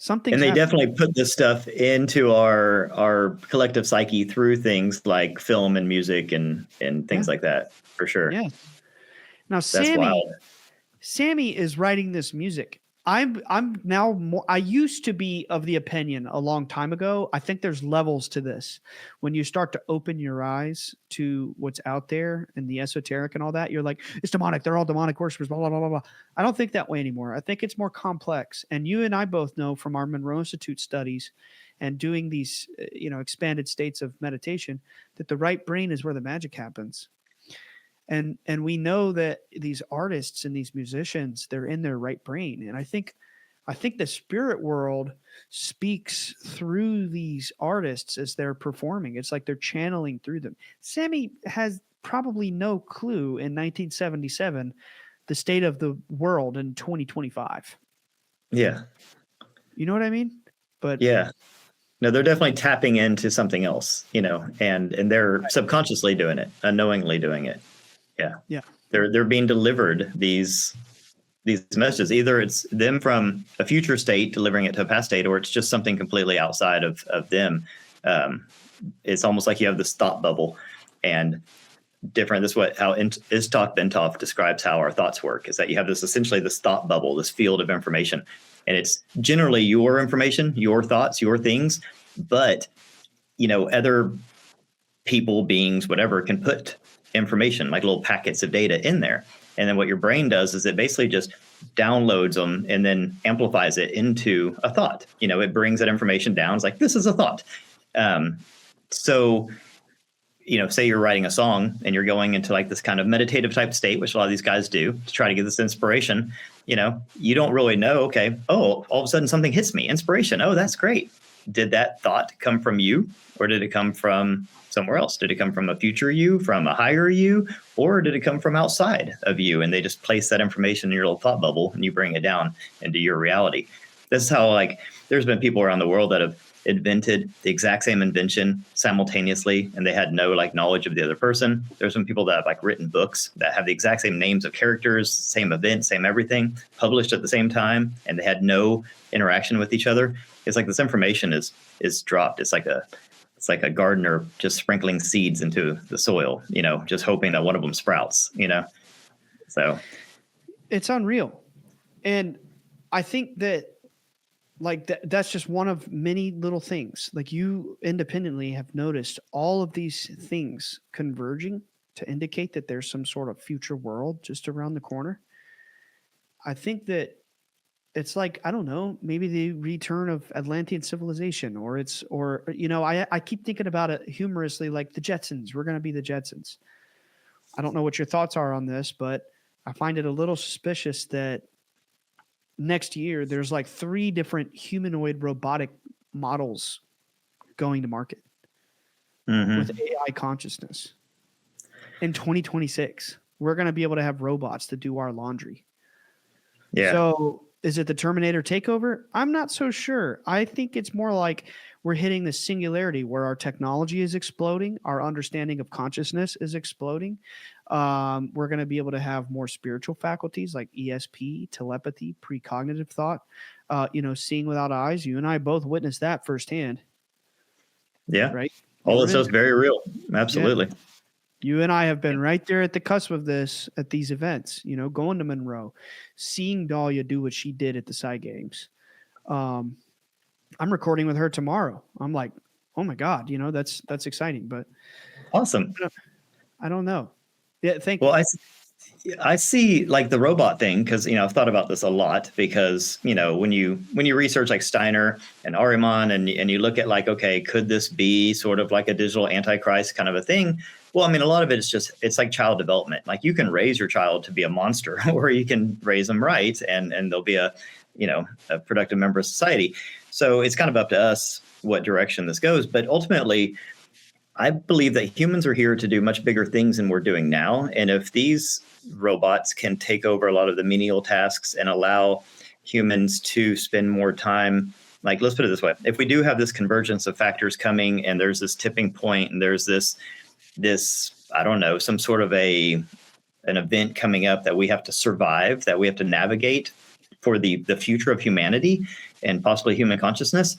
Speaker 2: And they definitely put this stuff into our collective psyche through things like film and music and things like that, for sure.
Speaker 1: Yeah. Now,
Speaker 2: That's wild.
Speaker 1: Sammy is writing this music I'm now more, I used to be of the opinion a long time ago. I think there's levels to this. When you start to open your eyes to what's out there and the esoteric and all that, you're like, it's demonic. They're all demonic worshipers, blah, blah, blah, blah, blah. I don't think that way anymore. I think it's more complex. And you and I both know from our Monroe Institute studies and doing these, expanded states of meditation, that the right brain is where the magic happens. And we know that these artists and these musicians, they're in their right brain. And I think the spirit world speaks through these artists as they're performing. It's like they're channeling through them. Sammy has probably no clue in 1977 the state of the world in 2025.
Speaker 2: Yeah.
Speaker 1: You know what I mean? But
Speaker 2: yeah. No, they're definitely tapping into something else, and they're subconsciously doing it, unknowingly doing it. Yeah. They're being delivered these messages. Either it's them from a future state delivering it to a past state, or it's just something completely outside of them. It's almost like you have this thought bubble, and different. This is how Istok Bentov describes how our thoughts work, is that you have essentially this thought bubble, this field of information, and it's generally your information, your thoughts, your things, but other people, beings, whatever, can put information like little packets of data in there. And then what your brain does is it basically just downloads them and then amplifies it into a thought. It brings that information down. It's like, this is a thought. So, say you're writing a song and you're going into like this kind of meditative type state, which a lot of these guys do to try to get this inspiration. You don't really know, okay, all of a sudden something hits me, inspiration. Oh, that's great. Did that thought come from you, or did it come from somewhere else? Did it come from a future you, from a higher you, or did it come from outside of you? And they just place that information in your little thought bubble and you bring it down into your reality. This is how, there's been people around the world that have invented the exact same invention simultaneously, and they had no knowledge of the other person. There's been people that have written books that have the exact same names of characters, same event, same everything, published at the same time, and they had no interaction with each other. It's like this information is dropped. It's like a gardener just sprinkling seeds into the soil, just hoping that one of them sprouts, So
Speaker 1: it's unreal. And I think that that's just one of many little things. You independently have noticed all of these things converging to indicate that there's some sort of future world just around the corner. I think that it's I don't know, maybe the return of Atlantean civilization, I keep thinking about it humorously, like the Jetsons. We're going to be the Jetsons. I don't know what your thoughts are on this, but I find it a little suspicious that next year there's 3 different humanoid robotic models going to market with AI consciousness. In 2026, we're going to be able to have robots to do our laundry.
Speaker 2: Yeah.
Speaker 1: So is it the Terminator takeover? I'm not so sure. I think it's more like we're hitting the singularity where our technology is exploding. Our understanding of consciousness is exploding. We're going to be able to have more spiritual faculties like ESP, telepathy, precognitive thought, seeing without eyes. You and I both witnessed that firsthand.
Speaker 2: Yeah.
Speaker 1: Right.
Speaker 2: All this stuff's very real. Absolutely.
Speaker 1: Yeah. You and I have been right there at the cusp of this at these events, going to Monroe, seeing Dahlia do what she did at the Psy Games. I'm recording with her tomorrow. I'm like, oh my God, that's exciting, but
Speaker 2: awesome.
Speaker 1: I don't know. Yeah. Thank you.
Speaker 2: Well, I see the robot thing, because, I've thought about this a lot, because, when you research Steiner and Ariman and you look at okay, could this be sort of like a digital antichrist kind of a thing? Well, a lot of it is it's like child development. You can raise your child to be a monster, or you can raise them right, and they'll be a productive member of society. So it's kind of up to us what direction this goes. But ultimately, I believe that humans are here to do much bigger things than we're doing now. And if these robots can take over a lot of the menial tasks and allow humans to spend more time, let's put it this way. If we do have this convergence of factors coming, and there's this tipping point, and there's this, I don't know, some sort of an event coming up that we have to survive, that we have to navigate for the future of humanity and possibly human consciousness,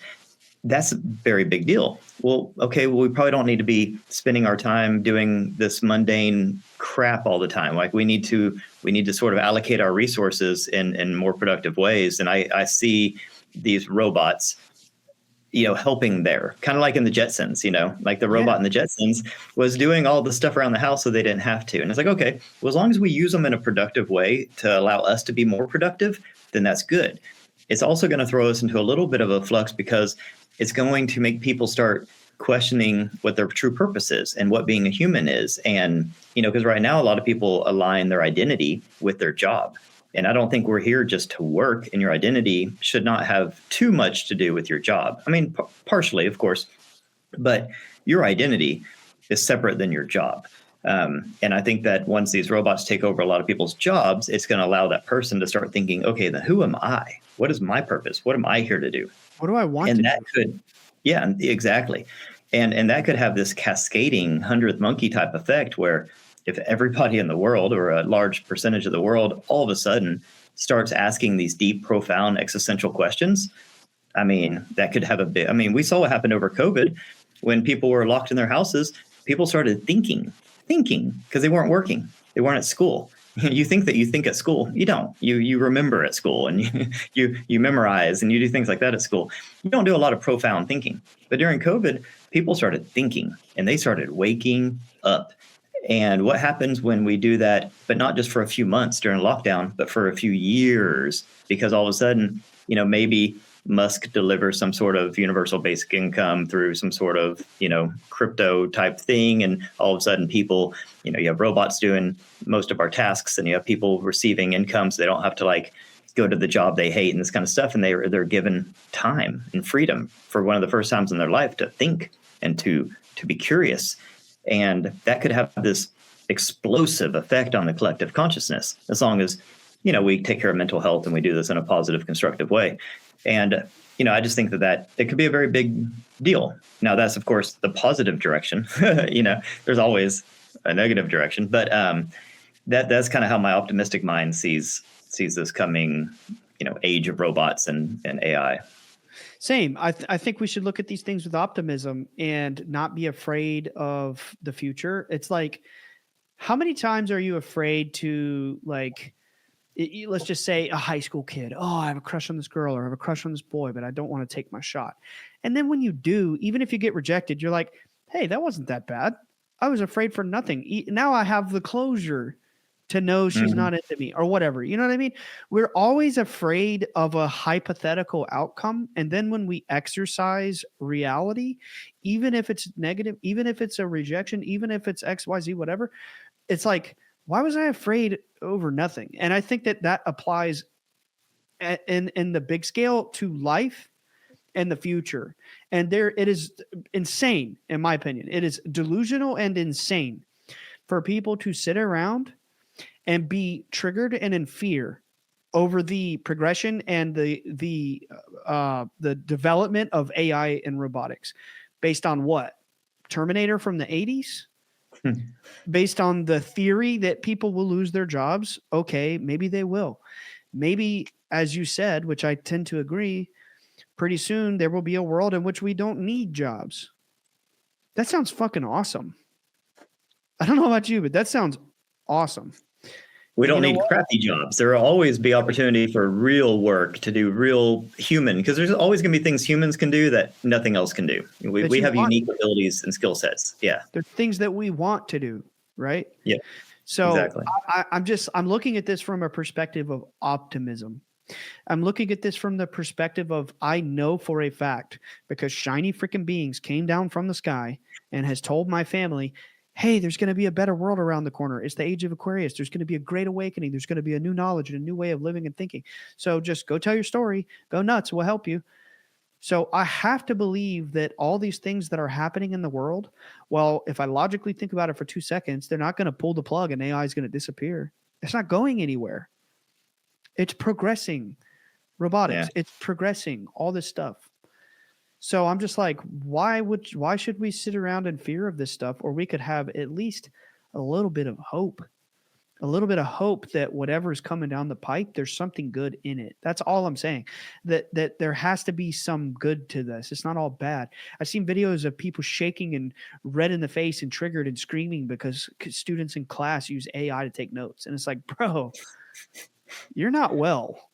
Speaker 2: that's a very big deal. Well, okay, we probably don't need to be spending our time doing this mundane crap all the time. We need to We need to sort of allocate our resources in more productive ways. And I see these robots, helping there, kind of like in the Jetsons, like the robot in the Jetsons was doing all the stuff around the house so they didn't have to. And it's like, okay, well, as long as we use them in a productive way to allow us to be more productive, then that's good. It's also going to throw us into a little bit of a flux because it's going to make people start questioning what their true purpose is and what being a human is. And, because right now a lot of people align their identity with their job. And I don't think we're here just to work, and your identity should not have too much to do with your job. I mean, partially, of course, but your identity is separate than your job. And I think that once these robots take over a lot of people's jobs, it's going to allow that person to start thinking, okay, then who am I? What is my purpose? What am I here to do?
Speaker 1: What do I want
Speaker 2: and
Speaker 1: to
Speaker 2: that
Speaker 1: do?
Speaker 2: Could, yeah, exactly. And that could have this cascading 100th monkey type effect where if everybody in the world, or a large percentage of the world, all of a sudden starts asking these deep, profound, existential questions, I mean, that could have we saw what happened over COVID when people were locked in their houses. People started thinking because they weren't working. They weren't at school. You think that you think at school. You don't. You remember at school, and you memorize, and you do things like that at school. You don't do a lot of profound thinking. But during COVID, people started thinking, and they started waking up. And what happens when we do that, but not just for a few months during lockdown, but for a few years, because all of a sudden, maybe Musk delivers some sort of universal basic income through some sort of, crypto type thing. And all of a sudden people, you have robots doing most of our tasks, and you have people receiving income so they don't have to go to the job they hate and this kind of stuff. And they're given time and freedom for one of the first times in their life to think and to be curious. And that could have this explosive effect on the collective consciousness, as long as, we take care of mental health and we do this in a positive, constructive way. And, I just think that it could be a very big deal. Now, that's, of course, the positive direction. There's always a negative direction. But that's kind of how my optimistic mind sees this coming, age of robots and AI.
Speaker 1: Same. I think we should look at these things with optimism and not be afraid of the future. It's like, how many times are you afraid to let's just say a high school kid, oh, I have a crush on this girl or I have a crush on this boy, but I don't want to take my shot. And then when you do, even if you get rejected, you're like, hey, that wasn't that bad. I was afraid for nothing. Now I have the closure to know she's not into me or whatever. You know what I mean? We're always afraid of a hypothetical outcome. And then when we exercise reality, even if it's negative, even if it's a rejection, even if it's X, Y, Z, whatever, it's like, why was I afraid over nothing? And I think that applies in the big scale to life and the future. And it is insane, in my opinion. It is delusional and insane for people to sit around and be triggered and in fear over the progression and the development of AI and robotics, based on what? Terminator from the 80s? Based on the theory that people will lose their jobs. Okay, maybe they will. Maybe, as you said, which I tend to agree, pretty soon there will be a world in which we don't need jobs. That sounds fucking awesome. I don't know about you, but that sounds awesome.
Speaker 2: We don't need crappy jobs. There will always be opportunity for real work to do real human, because there's always going to be things humans can do that nothing else can do. We have unique abilities and skill sets. Yeah.
Speaker 1: They're things that we want to do, right?
Speaker 2: Yeah.
Speaker 1: So
Speaker 2: exactly.
Speaker 1: I'm looking at this from a perspective of optimism. I'm looking at this from the perspective of, I know for a fact, because shiny freaking beings came down from the sky and has told my family, hey, there's going to be a better world around the corner. It's the age of Aquarius. There's going to be a great awakening. There's going to be a new knowledge and a new way of living and thinking. So just go tell your story. Go nuts. We'll help you. So I have to believe that all these things that are happening in the world, well, if I logically think about it for 2 seconds, they're not going to pull the plug and AI is going to disappear. It's not going anywhere. It's progressing. Robotics. Yeah. It's progressing. All this stuff. So I'm just like, why should we sit around in fear of this stuff? Or we could have at least a little bit of hope a little bit of hope that whatever's coming down the pipe, there's something good in it. That's all I'm saying. That there has to be some good to this. It's not all bad. I've seen videos of people shaking and red in the face and triggered and screaming because students in class use AI to take notes. And it's like, bro, you're not well.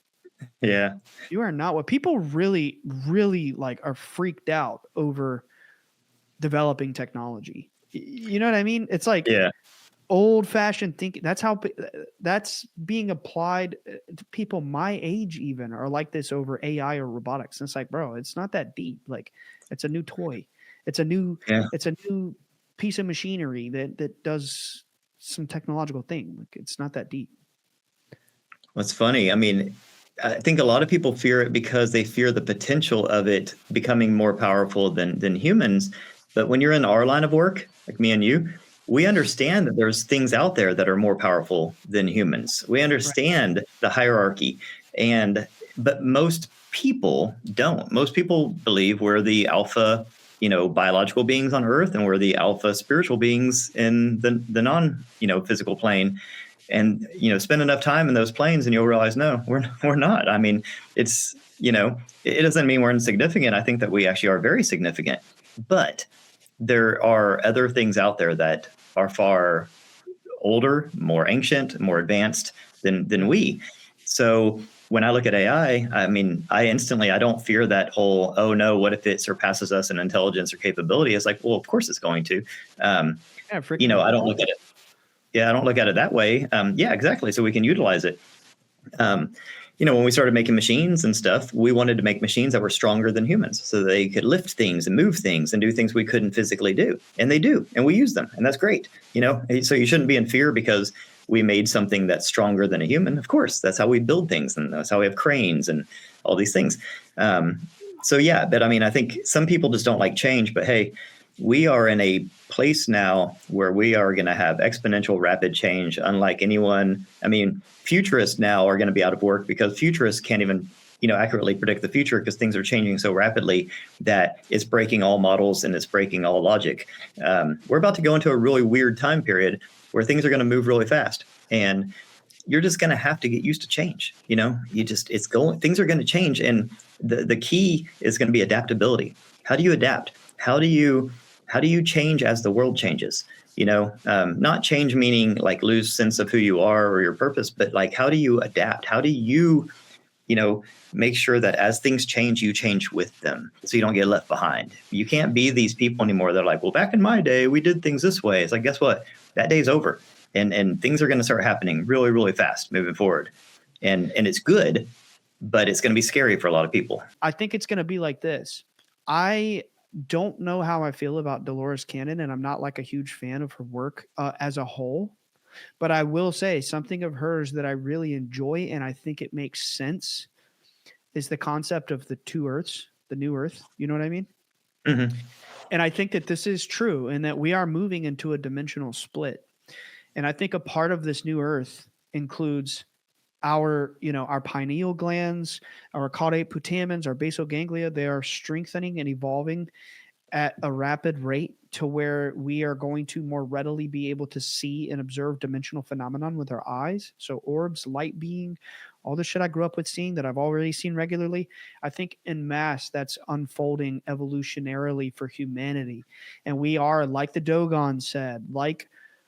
Speaker 2: Yeah.
Speaker 1: You are not well. People really, really like are freaked out over developing technology. You know what I mean? It's like,
Speaker 2: Yeah.
Speaker 1: old fashioned thinking. That's being applied to people my age even are like this over AI or robotics. And it's like, bro, it's not that deep. Like, it's a new toy. It's a new piece of machinery that does some technological thing. Like, it's not that deep.
Speaker 2: What's funny, I mean, I think a lot of people fear it because they fear the potential of it becoming more powerful than humans. But when you're in our line of work, like me and you, we understand that there's things out there that are more powerful than humans. We understand the hierarchy, but most people don't. Most people believe we're the alpha, biological beings on Earth, and we're the alpha spiritual beings in the non, physical plane. And spend enough time in those planes, and you'll realize, no, we're not. I mean, it's it doesn't mean we're insignificant. I think that we actually are very significant, but there are other things out there that are far older, more ancient, more advanced than we. So when I look at AI, I mean, I don't fear that whole, oh no, what if it surpasses us in intelligence or capability? It's like, well, of course it's going to. I don't look at it. Yeah, I don't look at it that way. Yeah, exactly. So we can utilize it. When we started making machines and stuff, we wanted to make machines that were stronger than humans so they could lift things and move things and do things we couldn't physically do. And they do. And we use them. And that's great. So you shouldn't be in fear because we made something that's stronger than a human. Of course, that's how we build things. And that's how we have cranes and all these things. So, yeah, but I mean, I think some people just don't like change. But hey, we are in a place now where we are going to have exponential rapid change, unlike anyone. I mean, futurists now are going to be out of work because futurists can't even, accurately predict the future because things are changing so rapidly that it's breaking all models and it's breaking all logic. We're about to go into a really weird time period where things are going to move really fast, and you're just going to have to get used to change. Things are going to change, and the key is going to be adaptability. How do you adapt? How do you change as the world changes? Not change meaning like lose sense of who you are or your purpose, but like, how do you adapt? How do you, make sure that as things change, you change with them so you don't get left behind? You can't be these people anymore. They're like, well, back in my day, we did things this way. It's like, guess what? That day's over. And things are going to start happening really, really fast moving forward. And it's good, but it's going to be scary for a lot of people.
Speaker 1: I think it's going to be like this. I don't know how I feel about Dolores Cannon, and I'm not like a huge fan of her work as a whole. But I will say something of hers that I really enjoy, and I think it makes sense, is the concept of the two Earths, the new Earth. You know what I mean?
Speaker 2: Mm-hmm.
Speaker 1: And I think that this is true, and that we are moving into a dimensional split. And I think a part of this new Earth includes our pineal glands, our caudate putamens, our basal ganglia. They are strengthening and evolving at a rapid rate to where we are going to more readily be able to see and observe dimensional phenomenon with our eyes. So orbs, light being, all the shit I grew up with seeing that I've already seen regularly. I think en masse that's unfolding evolutionarily for humanity. And we are, like the Dogon said, like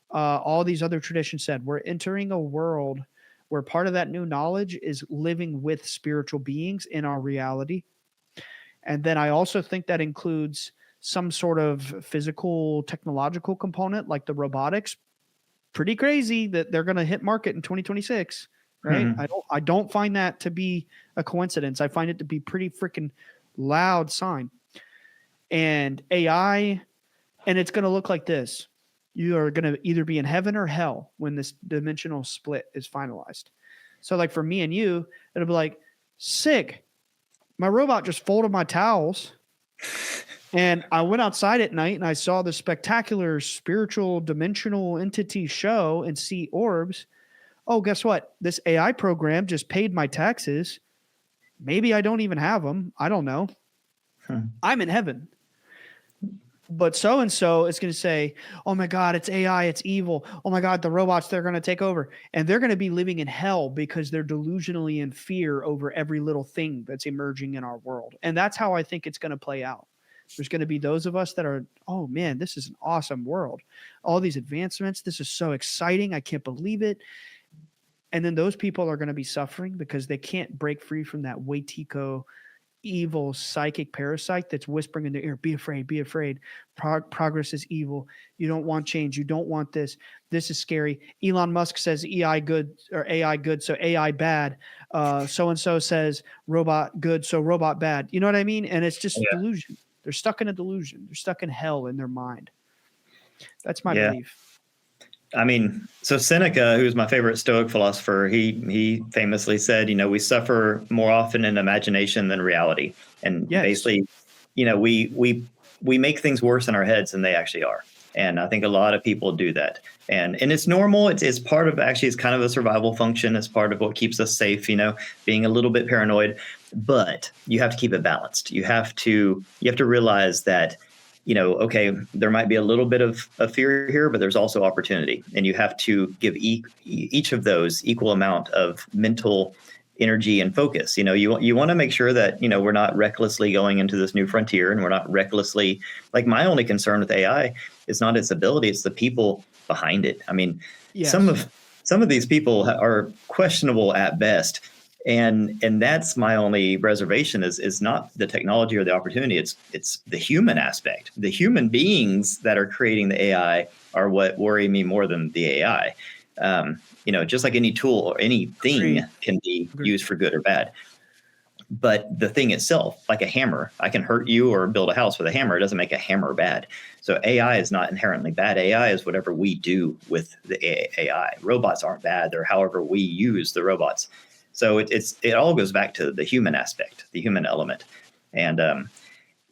Speaker 1: all these other traditions said, we're entering a world where part of that new knowledge is living with spiritual beings in our reality. And then I also think that includes some sort of physical, technological component like the robotics. Pretty crazy that they're going to hit market in 2026, right?
Speaker 2: Mm-hmm.
Speaker 1: I don't find that to be a coincidence. I find it to be pretty freaking loud sign. And AI, and it's going to look like this. You are going to either be in heaven or hell when this dimensional split is finalized. So like for me and you, it'll be like, sick. My robot just folded my towels. And I went outside at night and I saw the spectacular spiritual dimensional entity show and see orbs. Oh, guess what? This AI program just paid my taxes. Maybe I don't even have them. I don't know. I'm in heaven. But so-and-so is going to say, oh my God, it's AI, it's evil. Oh my God, the robots, they're going to take over. And they're going to be living in hell because they're delusionally in fear over every little thing that's emerging in our world. And that's how I think it's going to play out. There's going to be those of us that are, oh man, this is an awesome world. All these advancements, this is so exciting. I can't believe it. And then those people are going to be suffering because they can't break free from that Waitiko evil psychic parasite that's whispering in their ear, be afraid, be afraid. Progress is evil. You don't want change. You don't want this. This is scary. Elon Musk says AI good or AI good, so AI bad. So-and-so says robot good, so robot bad. You know what I mean? And it's just delusion. They're stuck in a delusion. They're stuck in hell in their mind. That's my belief.
Speaker 2: I mean, so Seneca, who's my favorite Stoic philosopher, he famously said, we suffer more often in imagination than reality. And basically, we make things worse in our heads than they actually are. And I think a lot of people do that. And it's normal. It's part of, actually, it's kind of a survival function. It's part of what keeps us safe, being a little bit paranoid. But you have to keep it balanced. You have to realize that, okay, there might be a little bit of fear here, but there's also opportunity. And you have to give each of those equal amount of mental energy and focus. You want to make sure that, we're not recklessly going into this new frontier, and we're not recklessly, like, my only concern with AI is not its ability, it's the people behind it. I mean, some of these people are questionable at best. And that's my only reservation is not the technology or the opportunity. It's the human aspect. The human beings that are creating the AI are what worry me more than the AI. Just like any tool or anything can be used for good or bad. But the thing itself, like a hammer, I can hurt you or build a house with a hammer. It doesn't make a hammer bad. So AI is not inherently bad. AI is whatever we do with the AI. Robots aren't bad. They're however we use the robots. So it all goes back to the human aspect, the human element. And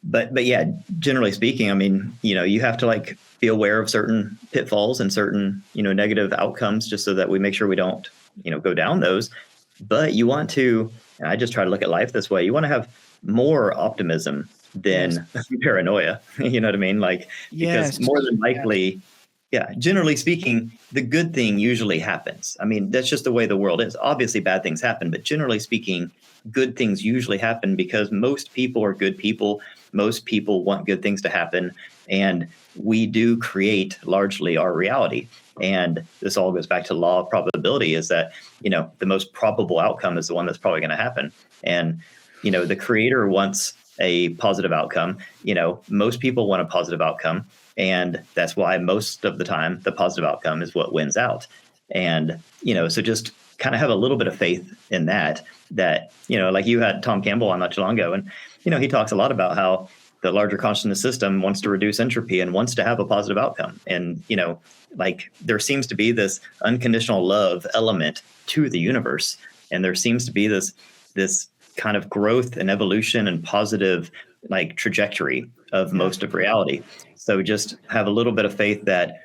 Speaker 2: but yeah, generally speaking, I mean, you have to be aware of certain pitfalls and certain, negative outcomes, just so that we make sure we don't, go down those. But you want to, and I just try to look at life this way, you want to have more optimism than paranoia. You know what I mean? Because more than likely, generally speaking, the good thing usually happens. I mean, that's just the way the world is. Obviously, bad things happen, but generally speaking, good things usually happen because most people are good people. Most people want good things to happen. And we do create largely our reality. And this all goes back to law of probability, is that, the most probable outcome is the one that's probably going to happen. And, the creator wants a positive outcome. Most people want a positive outcome. And that's why most of the time the positive outcome is what wins out. And, so just kind of have a little bit of faith in that, like you had Tom Campbell on not too long ago. And, he talks a lot about how the larger consciousness system wants to reduce entropy and wants to have a positive outcome. And, there seems to be this unconditional love element to the universe. And there seems to be this kind of growth and evolution and positive trajectory of most of reality. So just have a little bit of faith that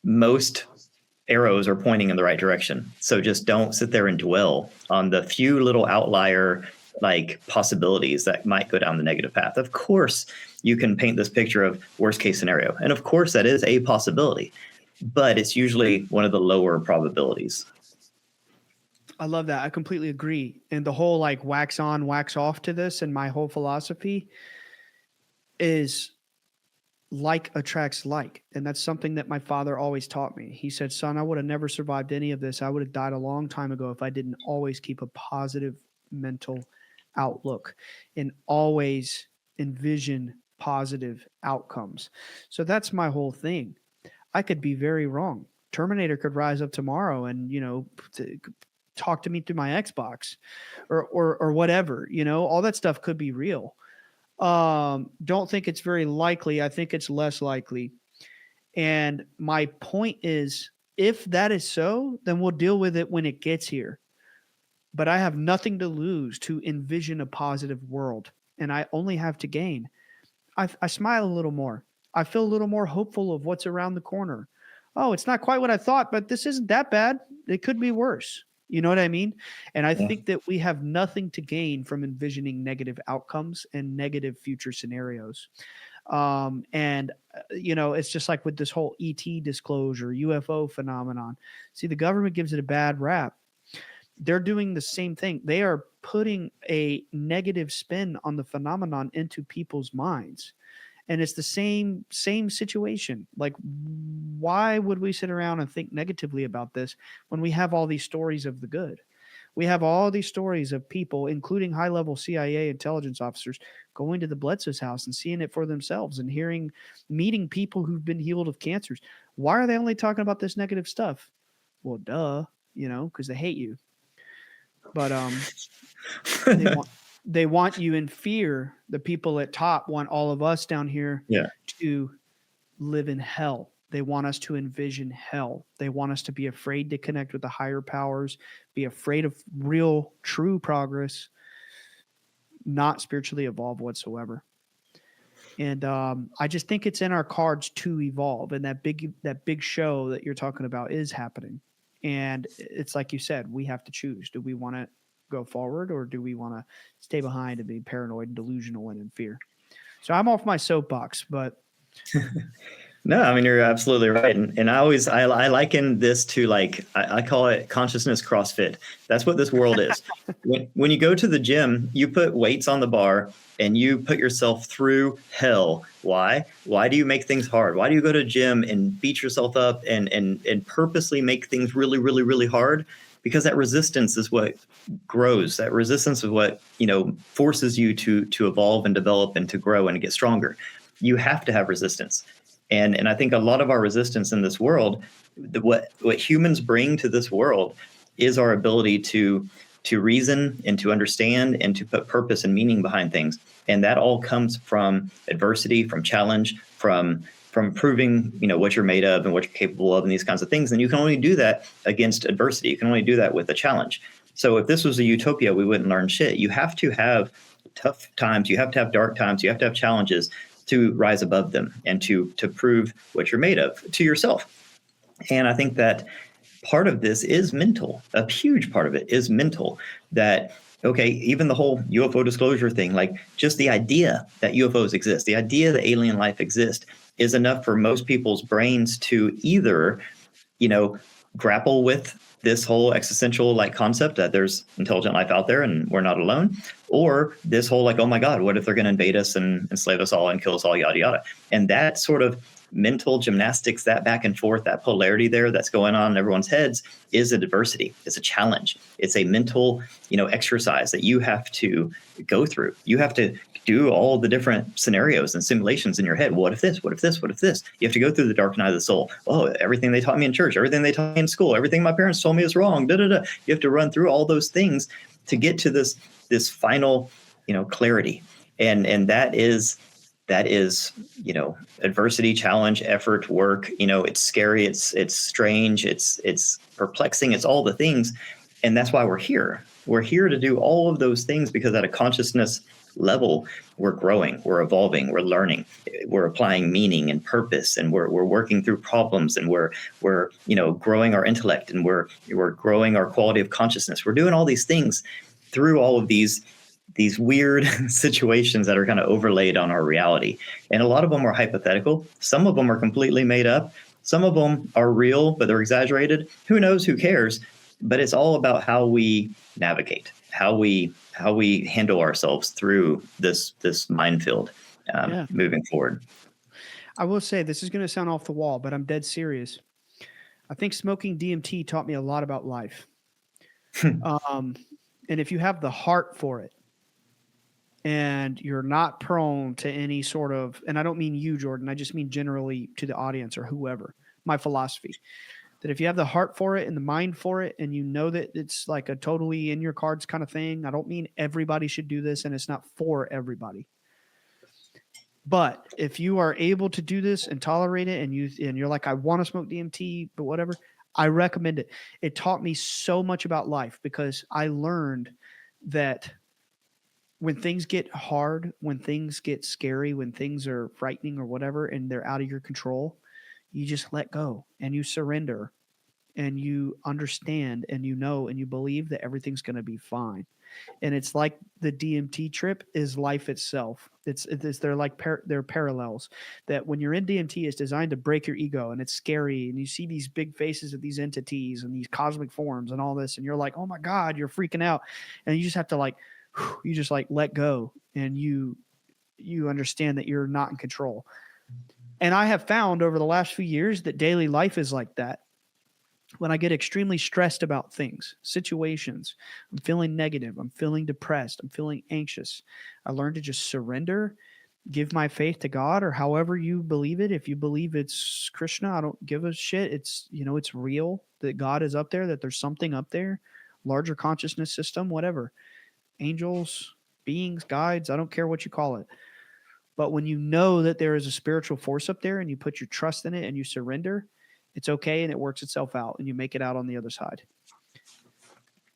Speaker 2: most arrows are pointing in the right direction. So just don't sit there and dwell on the few little outlier possibilities that might go down the negative path. Of course, you can paint this picture of worst case scenario. And of course, that is a possibility, but it's usually one of the lower probabilities.
Speaker 1: I love that. I completely agree. And the whole wax on, wax off to this, and my whole philosophy is like attracts like. And that's something that my father always taught me. He said, son, I would have never survived any of this. I would have died a long time ago if I didn't always keep a positive mental outlook and always envision positive outcomes. So that's my whole thing. I could be very wrong. Terminator could rise up tomorrow and, talk to me through my Xbox or whatever, all that stuff could be real. Don't think it's very likely. I think it's less likely. And my point is, if that is so, then we'll deal with it when it gets here. But I have nothing to lose to envision a positive world, and I only have to gain. I smile a little more. I feel a little more hopeful of what's around the corner. Oh, it's not quite what I thought, but this isn't that bad. It could be worse. You know what I mean? And I think that we have nothing to gain from envisioning negative outcomes and negative future scenarios. And it's just like with this whole ET disclosure, UFO phenomenon. See, the government gives it a bad rap. They're doing the same thing. They are putting a negative spin on the phenomenon into people's minds. And it's the same situation. Like, why would we sit around and think negatively about this when we have all these stories of the good? We have all these stories of people, including high-level CIA intelligence officers, going to the Bledsoe's house and seeing it for themselves and meeting people who've been healed of cancers. Why are they only talking about this negative stuff? Well, duh, because they hate you. But they want you in fear. The people at top want all of us down here to live in hell. They want us to envision hell. They want us to be afraid to connect with the higher powers, be afraid of real, true progress, not spiritually evolve whatsoever. And I just think it's in our cards to evolve. And that big show that you're talking about is happening. And it's like you said, we have to choose. Do we want to go forward, or do we want to stay behind and be paranoid and delusional and in fear? So I'm off my soapbox, but
Speaker 2: no, I mean, you're absolutely right. And I liken this to, like, I call it consciousness CrossFit. That's what this world is. When you go to the gym, you put weights on the bar and you put yourself through hell. Why? Why do you make things hard? Why do you go to a gym and beat yourself up and purposely make things really, really, really hard? Because that resistance is what grows. That resistance is what, forces you to evolve and develop and to grow and get stronger. You have to have resistance. And I think a lot of our resistance in this world, what humans bring to this world, is our ability to reason and to understand and to put purpose and meaning behind things. And that all comes from adversity, from challenge, from proving, what you're made of and what you're capable of and these kinds of things. And you can only do that against adversity. You can only do that with a challenge. So if this was a utopia, we wouldn't learn shit. You have to have tough times. You have to have dark times. You have to have challenges to rise above them and to prove what you're made of to yourself. And I think that part of this is mental. A huge part of it is mental. That, okay, even the whole UFO disclosure thing, like just the idea that UFOs exist, the idea that alien life exists, is enough for most people's brains to either, grapple with this whole existential concept that there's intelligent life out there and we're not alone, or this whole oh my God, what if they're going to invade us and enslave us all and kill us all, yada yada. And that sort of mental gymnastics, that back and forth, that polarity there that's going on in everyone's heads, is a diversity. It's a challenge. It's a mental, exercise that you have to go through. You have to do all the different scenarios and simulations in your head. What if this? What if this? What if this? You have to go through the dark night of the soul. Oh, everything they taught me in church, everything they taught me in school, everything my parents told me is wrong. Da, da, da. You have to run through all those things to get to this final, clarity. And that is, adversity, challenge, effort, work. It's scary. It's strange. It's perplexing. It's all the things. And that's why we're here. We're here to do all of those things because at a consciousness level, we're growing, we're evolving, we're learning, we're applying meaning and purpose, and we're working through problems, and we're growing our intellect, and we're growing our quality of consciousness. We're doing all these things through all of these weird situations that are kind of overlaid on our reality. And a lot of them are hypothetical. Some of them are completely made up. Some of them are real, but they're exaggerated. Who knows? Who cares? But it's all about how we navigate, how we handle ourselves through this minefield moving forward.
Speaker 1: I will say, this is going to sound off the wall, but I'm dead serious. I think smoking DMT taught me a lot about life. And if you have the heart for it, and you're not prone to any sort of, and I don't mean you, Jordan, I just mean generally to the audience or whoever, my philosophy, that if you have the heart for it and the mind for it, and you know that it's like a totally in your cards kind of thing. I don't mean everybody should do this, and it's not for everybody. But if you are able to do this and tolerate it, and you're like, I want to smoke DMT, but whatever, I recommend it. It taught me so much about life, because I learned that when things get hard, when things get scary, when things are frightening or whatever, and they're out of your control, you just let go and you surrender, and you understand, and you know, and you believe that everything's going to be fine. And it's like the DMT trip is life itself. They're parallels, that when you're in DMT, it's designed to break your ego, and it's scary. And you see these big faces of these entities and these cosmic forms and all this. And you're like, oh my God, you're freaking out. And you just have to you just let go. And you understand that you're not in control. And I have found over the last few years that daily life is like that. When I get extremely stressed about things, situations, I'm feeling negative, I'm feeling depressed, I'm feeling anxious, I learn to just surrender, give my faith to God, or however you believe it. If you believe it's Krishna, I don't give a shit. It's real, that God is up there, that there's something up there, larger consciousness system, whatever. Angels, beings, guides, I don't care what you call it. But when you know that there is a spiritual force up there and you put your trust in it and you surrender, it's okay, and it works itself out, and you make it out on the other side.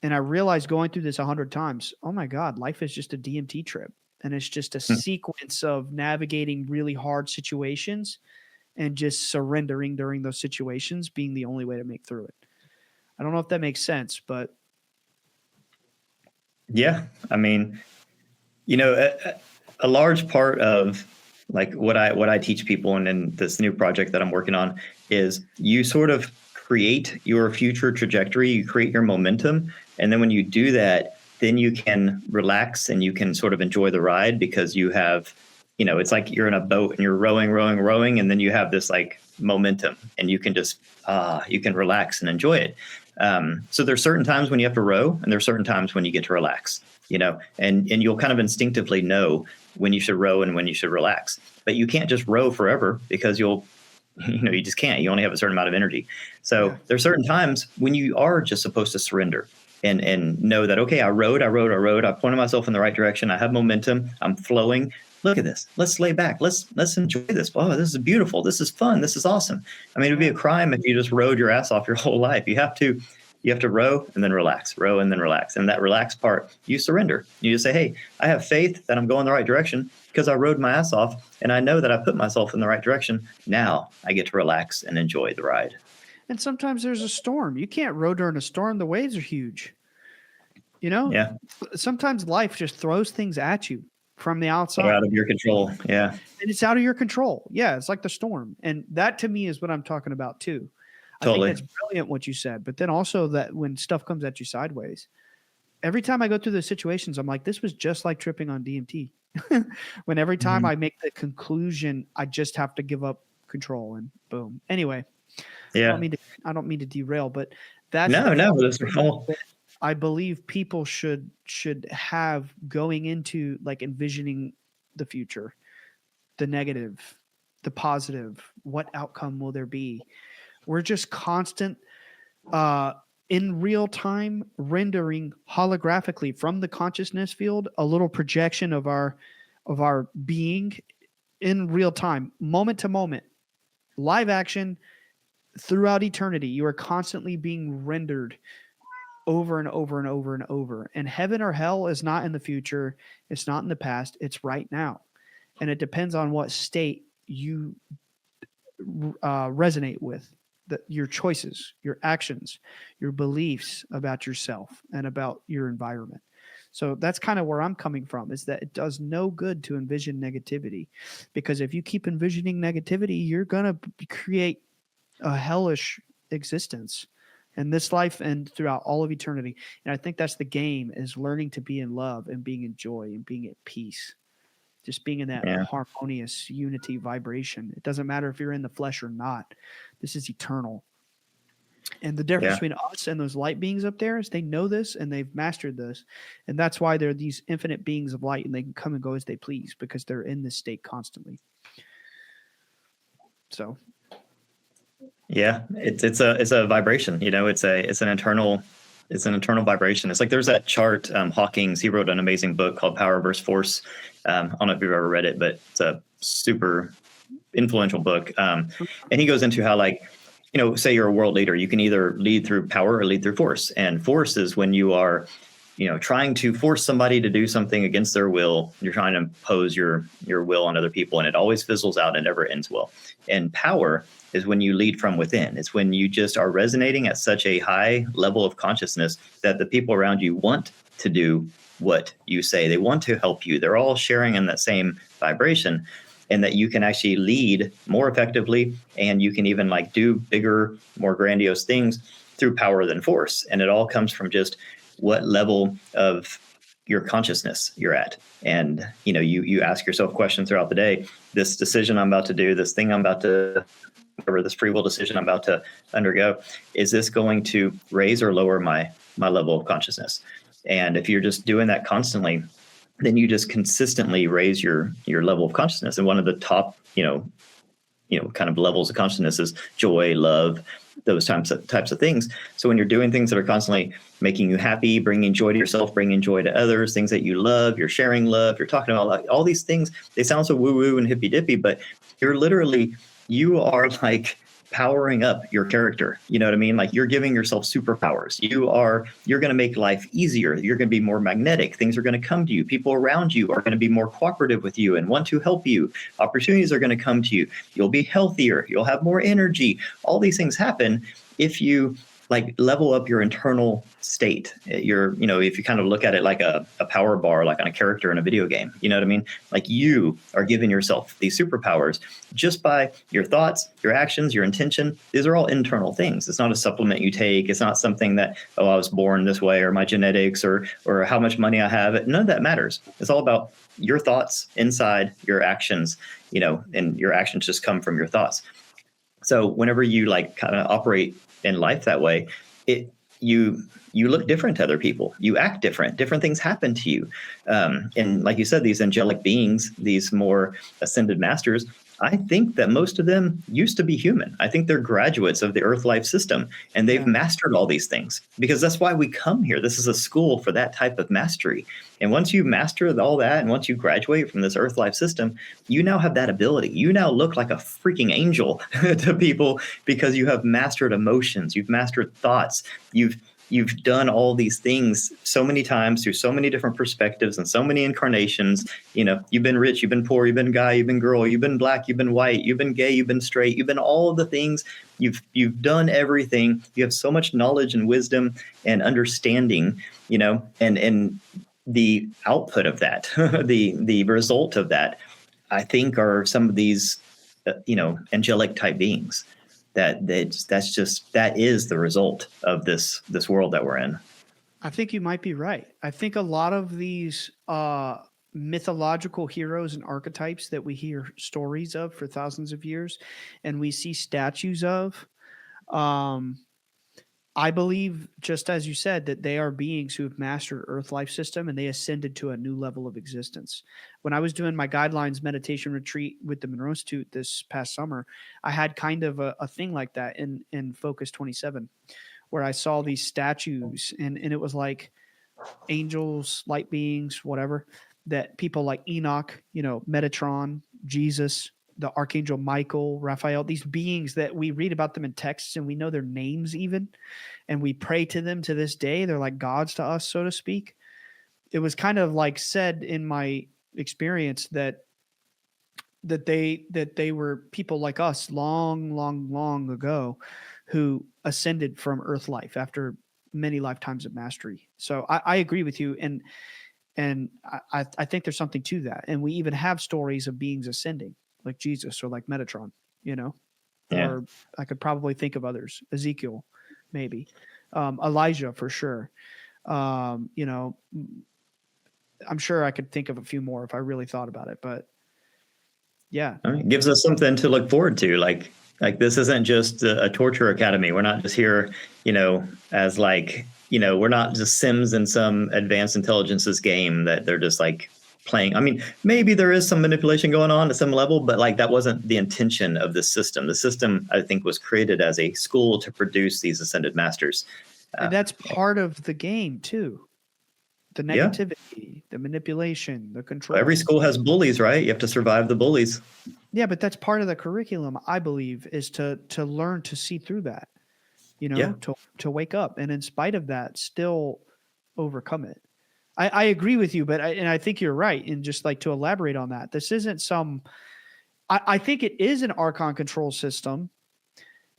Speaker 1: And I realized going through this 100 times, oh my God, life is just a DMT trip. And it's just a sequence of navigating really hard situations and just surrendering during those situations being the only way to make through it. I don't know if that makes sense, but.
Speaker 2: Yeah. I mean, a large part of what I teach people and in this new project that I'm working on is you sort of create your future trajectory, you create your momentum. And then when you do that, then you can relax and you can sort of enjoy the ride, because you have, it's like you're in a boat and you're rowing. And then you have this momentum, and you can just, you can relax and enjoy it. So there's certain times when you have to row, and there's certain times when you get to relax, and you'll kind of instinctively know when you should row and when you should relax. But you can't just row forever, because you just can't. You only have a certain amount of energy. So there's certain times when you are just supposed to surrender and know that, okay, I rowed. I pointed myself in the right direction. I have momentum. I'm flowing. Look at this. Let's lay back. Let's enjoy this. Oh, this is beautiful. This is fun. This is awesome. I mean, it would be a crime if you just rowed your ass off your whole life. You have to row and then relax, row and then relax. And that relaxed part, you surrender. You just say, hey, I have faith that I'm going the right direction because I rowed my ass off, and I know that I put myself in the right direction. Now I get to relax and enjoy the ride.
Speaker 1: And sometimes there's a storm. You can't row during a storm. The waves are huge.
Speaker 2: Yeah.
Speaker 1: Sometimes life just throws things at you from the outside.
Speaker 2: They're out of your control. Yeah.
Speaker 1: And it's out of your control. Yeah. It's like the storm. And that to me is what I'm talking about too.
Speaker 2: Totally.
Speaker 1: I think that's brilliant what you said. But then also that when stuff comes at you sideways, every time I go through those situations, I'm like, this was just like tripping on DMT. When every time I make the conclusion, I just have to give up control, and boom. Anyway,
Speaker 2: yeah.
Speaker 1: I don't mean to derail, but that's
Speaker 2: that's wrong.
Speaker 1: I believe people should have going into envisioning the future, the negative, the positive. What outcome will there be? We're just constant in real time rendering holographically from the consciousness field a little projection of our being in real time, moment to moment, live action throughout eternity. You are constantly being rendered over and over and over and over. And heaven or hell is not in the future. It's not in the past. It's right now. And it depends on what state you resonate with. Your choices, your actions, your beliefs about yourself and about your environment. So that's kind of where I'm coming from, is that it does no good to envision negativity, because if you keep envisioning negativity, you're going to create a hellish existence in this life and throughout all of eternity. And I think that's the game, is learning to be in love and being in joy and being at peace. Just being in that harmonious unity vibration. It doesn't matter if you're in the flesh or not. This is eternal. And the difference between us and those light beings up there is they know this and they've mastered this. And that's why they're these infinite beings of light, and they can come and go as they please because they're in this state constantly. So.
Speaker 2: Yeah, it's a vibration, it's an internal vibration. It's like there's that chart, Hawking's, he wrote an amazing book called Power versus Force. I don't know if you've ever read it, but it's a super influential book. And he goes into how, say you're a world leader, you can either lead through power or lead through force. And force is when you are trying to force somebody to do something against their will. You're trying to impose your will on other people, and it always fizzles out and never ends well. And power is when you lead from within. It's when you just are resonating at such a high level of consciousness that the people around you want to do what you say. They want to help you. They're all sharing in that same vibration, and that you can actually lead more effectively, and you can even like do bigger, more grandiose things through power than force. And it all comes from just what level of your consciousness you're at. And you ask yourself questions throughout the day. This decision I'm about to do, this thing I'm about to, or this free will decision I'm about to undergo, is this going to raise or lower my level of consciousness? And if you're just doing that constantly, then you just consistently raise your level of consciousness. And one of the top, kind of levels of consciousness is joy, love, those types of things. So when you're doing things that are constantly making you happy, bringing joy to yourself, bringing joy to others, things that you love, you're sharing love, you're talking about like all these things, they sound so woo-woo and hippy-dippy, but you are like powering up your character. You know what I mean? Like you're giving yourself superpowers. You're going to make life easier. You're going to be more magnetic. Things are going to come to you. People around you are going to be more cooperative with you and want to help you. Opportunities are going to come to you. You'll be healthier. You'll have more energy. All these things happen if you like level up your internal state. If you kind of look at it like a power bar, like on a character in a video game, you know what I mean? Like you are giving yourself these superpowers just by your thoughts, your actions, your intention. These are all internal things. It's not a supplement you take. It's not something that, I was born this way, or my genetics, or how much money I have. None of that matters. It's all about your thoughts inside your actions, and your actions just come from your thoughts. So whenever you like kind of operate in life that way, you look different to other people. You act different. Different things happen to you. And like you said, these angelic beings, these more ascended masters, I think that most of them used to be human. I think they're graduates of the Earth life system, and they've mastered all these things, because that's why we come here. This is a school for that type of mastery. And once you master all that, and once you graduate from this Earth life system, you now have that ability. You now look like a freaking angel to people, because you have mastered emotions. You've mastered thoughts. You've done all these things so many times through so many different perspectives and so many incarnations. You've been rich, you've been poor, you've been guy, you've been girl, you've been black, you've been white, you've been gay, you've been straight, you've been all of the things. You've done everything. You have so much knowledge and wisdom and understanding, and the output of that, the result of that, I think, are some of these, angelic type beings. That is the result of this world that we're in.
Speaker 1: I think you might be right. I think a lot of these mythological heroes and archetypes that we hear stories of for thousands of years, and we see statues of, I believe, just as you said, that they are beings who have mastered Earth life system, and they ascended to a new level of existence. When I was doing my guidelines meditation retreat with the Monroe Institute this past summer, I had kind of a thing like that in Focus 27, where I saw these statues, and it was like angels, light beings, whatever, that people like Enoch, Metatron, Jesus, the Archangel Michael, Raphael, these beings that we read about them in texts and we know their names even, and we pray to them to this day. They're like gods to us, so to speak. It was kind of like said in my experience that they were people like us long ago who ascended from Earth life after many lifetimes of mastery. So I agree with you. And I think there's something to that. And we even have stories of beings ascending, like Jesus or like Metatron, or I could probably think of others, Ezekiel, maybe, Elijah for sure. I'm sure I could think of a few more if I really thought about it, but yeah.
Speaker 2: It gives us something to look forward to. Like this isn't just a torture academy. We're not just here, as like, we're not just Sims in some advanced intelligences game that they're just like playing. I mean, maybe there is some manipulation going on at some level, but like that wasn't the intention of the system. The system, I think, was created as a school to produce these ascended masters.
Speaker 1: And that's part of the game too. The negativity, the manipulation, the control.
Speaker 2: Every school has bullies, right? You have to survive the bullies.
Speaker 1: Yeah, but that's part of the curriculum, I believe, is to learn to see through that, to wake up. And in spite of that, still overcome it. I agree with you, but I think you're right. And just like to elaborate on that, this isn't I think it is an archon control system,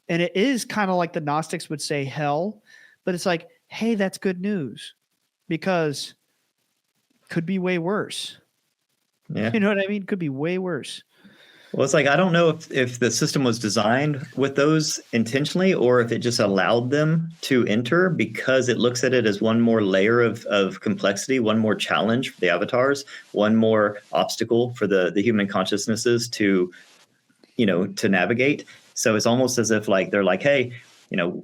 Speaker 1: and it is kind of like the Gnostics would say hell, but it's like, hey, that's good news because could be way worse.
Speaker 2: Yeah.
Speaker 1: You know what I mean? Could be way worse.
Speaker 2: Well, it's like, I don't know if the system was designed with those intentionally, or if it just allowed them to enter because it looks at it as one more layer of complexity, one more challenge for the avatars, one more obstacle for the human consciousnesses to navigate. So it's almost as if like, they're like, hey,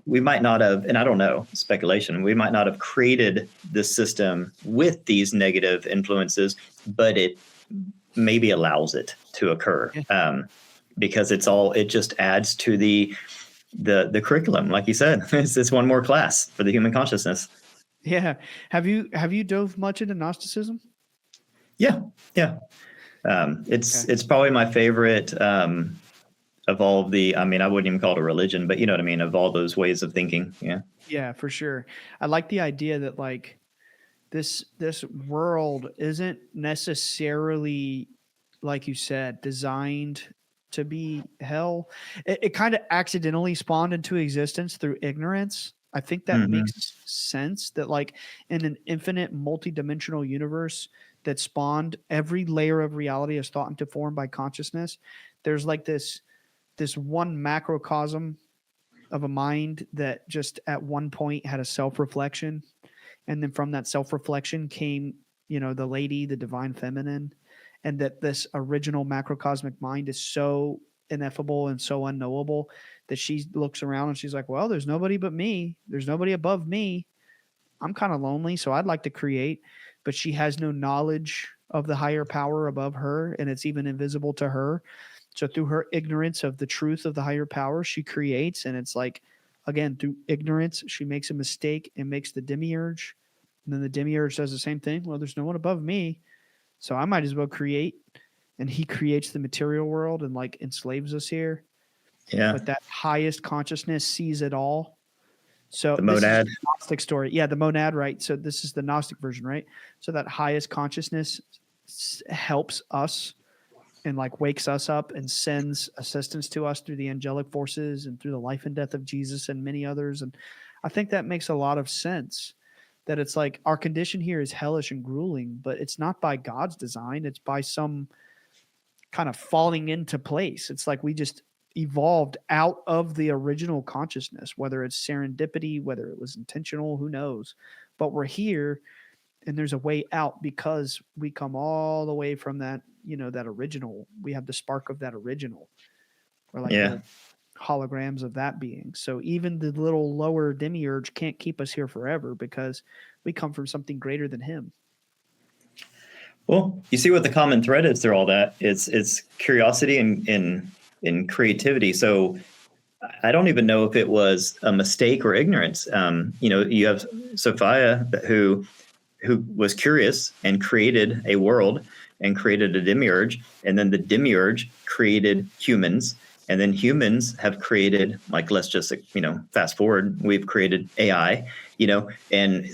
Speaker 2: we might not have, and I don't know, speculation, we might not have created this system with these negative influences, but it maybe allows it to occur, because it just adds to the curriculum. Like you said, it's one more class for the human consciousness.
Speaker 1: Yeah. Have you dove much into Gnosticism?
Speaker 2: Yeah. It's probably my favorite of all of the, I mean, I wouldn't even call it a religion, but you know what I mean, of all those ways of thinking.
Speaker 1: Yeah, for sure. I like the idea that like this world isn't necessarily, like you said, designed to be hell. It kind of accidentally spawned into existence through ignorance. I think that makes sense, that like in an infinite multidimensional universe that spawned, every layer of reality is thought into form by consciousness. There's like this one macrocosm of a mind that just at one point had a self-reflection. And then from that self-reflection came, the lady, the divine feminine, and that this original macrocosmic mind is so ineffable and so unknowable that she looks around and she's like, well, there's nobody but me. There's nobody above me. I'm kind of lonely, so I'd like to create. But she has no knowledge of the higher power above her, and it's even invisible to her. So through her ignorance of the truth of the higher power, she creates, and it's like, again, through ignorance, she makes a mistake and makes the demiurge. And then the demiurge does the same thing. Well, there's no one above me, so I might as well create. And he creates the material world and like enslaves us here.
Speaker 2: Yeah.
Speaker 1: But that highest consciousness sees it all. So
Speaker 2: the monad.
Speaker 1: This is the Gnostic story. Yeah, the monad, right? So this is the Gnostic version, right? So that highest consciousness helps us and like wakes us up and sends assistance to us through the angelic forces and through the life and death of Jesus and many others. And I think that makes a lot of sense, that it's like our condition here is hellish and grueling, but it's not by God's design. It's by some kind of falling into place. It's like we just evolved out of the original consciousness, whether it's serendipity, whether it was intentional, who knows, but we're here and there's a way out because we come all the way from that, that original. We have the spark of that original. We're like little holograms of that being. So even the little lower demiurge can't keep us here forever because we come from something greater than him.
Speaker 2: Well, you see what the common thread is through all that. It's curiosity and creativity. So I don't even know if it was a mistake or ignorance. You have Sophia who was curious and created a world and created a demiurge, and then the demiurge created humans, and then humans have created, like, let's just fast forward, we've created AI, and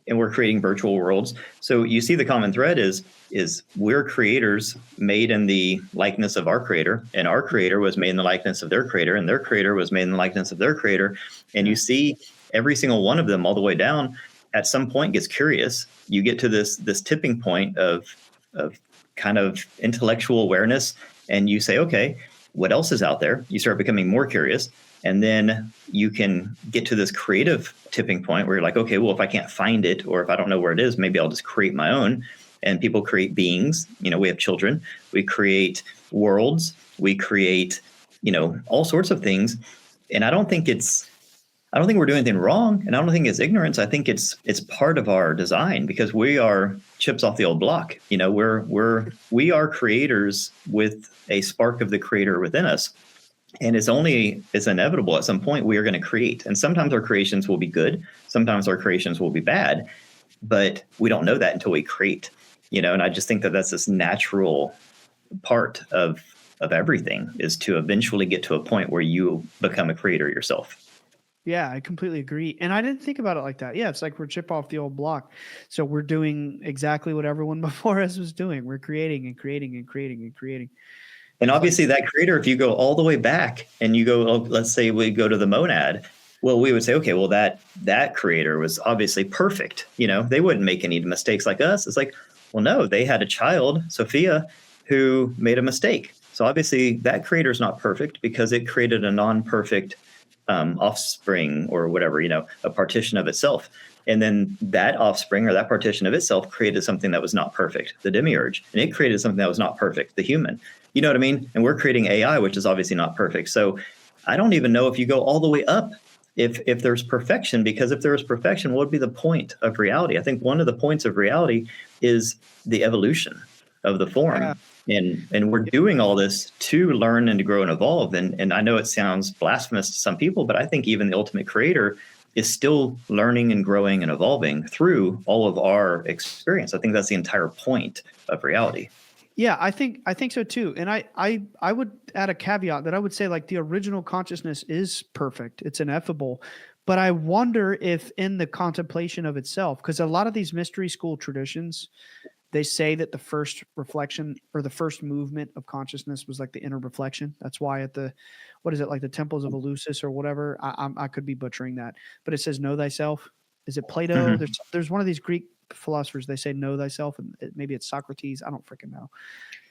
Speaker 2: we're creating virtual worlds. So you see the common thread is we're creators made in the likeness of our creator, and our creator was made in the likeness of their creator, and their creator was made in the likeness of their creator. And you see every single one of them all the way down at some point gets curious. You get to this tipping point of kind of intellectual awareness, and you say, okay, what else is out there? You start becoming more curious. And then you can get to this creative tipping point where you're like, okay, well, if I can't find it, or if I don't know where it is, maybe I'll just create my own. And people create beings. We have children. We create worlds. We create, all sorts of things. And I don't think we're doing anything wrong. And I don't think it's ignorance. I think it's part of our design, because we are chips off the old block. We are creators with a spark of the creator within us. And it's inevitable at some point we are going to create. And sometimes our creations will be good. Sometimes our creations will be bad, but we don't know that until we create, and I just think that that's this natural part of everything, is to eventually get to a point where you become a creator yourself.
Speaker 1: Yeah, I completely agree. And I didn't think about it like that. Yeah, it's like we're chip off the old block. So we're doing exactly what everyone before us was doing. We're creating and creating and creating and creating.
Speaker 2: And
Speaker 1: It's like,
Speaker 2: obviously, that creator, if you go all the way back and you go, let's say we go to the monad, well, we would say, okay, well, that creator was obviously perfect. They wouldn't make any mistakes like us. It's like, well, no, they had a child, Sophia, who made a mistake. So obviously, that creator is not perfect because it created a non-perfect offspring or whatever, a partition of itself. And then that offspring or that partition of itself created something that was not perfect, the demiurge, and it created something that was not perfect, the human. You know what I mean? And we're creating AI, which is obviously not perfect. So I don't even know if you go all the way up if there's perfection, because if there was perfection, what would be the point of reality? I think one of the points of reality is the evolution of the form. And we're doing all this to learn and to grow and evolve. And I know it sounds blasphemous to some people, but I think even the ultimate creator is still learning and growing and evolving through all of our experience. I think that's the entire point of reality.
Speaker 1: yeah, I think so too. And I would add a caveat that I would say like the original consciousness is perfect. It's ineffable. But I wonder if in the contemplation of itself, because a lot of these mystery school traditions, they say that the first reflection or the first movement of consciousness was like the inner reflection. That's why at the, what is it, like the temples of Eleusis or whatever? I could be butchering that, but it says know thyself. Is it Plato?
Speaker 2: Mm-hmm.
Speaker 1: There's one of these Greek philosophers. They say know thyself, and maybe it's Socrates. I don't freaking know,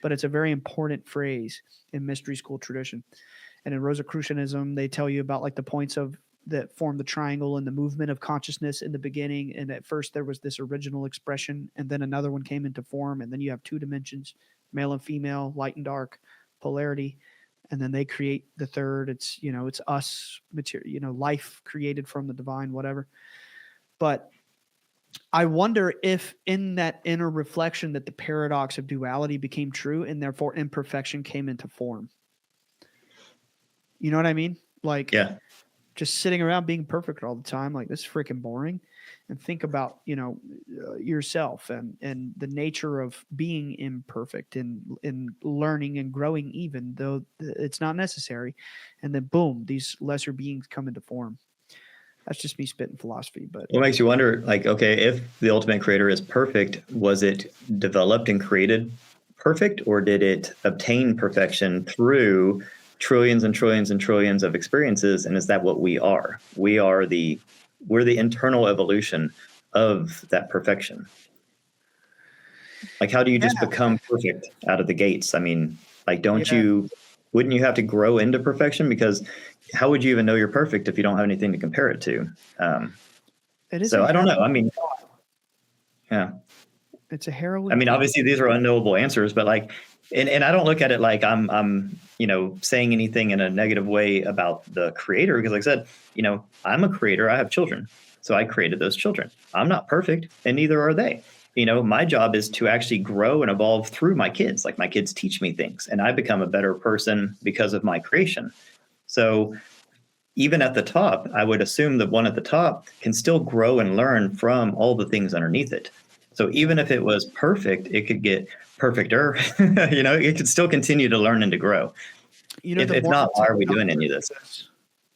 Speaker 1: but it's a very important phrase in mystery school tradition. And in Rosicrucianism, they tell you about like the points of that form the triangle and the movement of consciousness in the beginning. And at first there was this original expression, and then another one came into form. And then you have two dimensions, male and female, light and dark, polarity. And then they create the third. It's, it's us, material, life created from the divine, whatever. But I wonder if in that inner reflection that the paradox of duality became true, and therefore imperfection came into form. You know what I mean? Like,
Speaker 2: Yeah.
Speaker 1: just sitting around being perfect all the time, like this is freaking boring. And think about, yourself and the nature of being imperfect and learning and growing, even though it's not necessary. And then boom, these lesser beings come into form. That's just me spitting philosophy, but
Speaker 2: What makes you wonder, like, okay, if the ultimate creator is perfect, was it developed and created perfect, or did it obtain perfection through trillions and trillions and trillions of experiences? And is that what we are? We're the internal evolution of that perfection. Like, how do you just become perfect out of the gates? I mean, like, wouldn't you have to grow into perfection? Because how would you even know you're perfect if you don't have anything to compare it to? So I don't know. I mean, yeah.
Speaker 1: It's a harrowing.
Speaker 2: I mean, obviously these are unknowable answers, but like, and I don't look at it like I'm saying anything in a negative way about the creator, because like I said, I'm a creator. I have children, so I created those children. I'm not perfect, and neither are they. My job is to actually grow and evolve through my kids. Like, my kids teach me things, and I become a better person because of my creation. So even at the top, I would assume that one at the top can still grow and learn from all the things underneath it. So even if it was perfect, it could get perfecter. It could still continue to learn and to grow. If not, why are we doing any of this?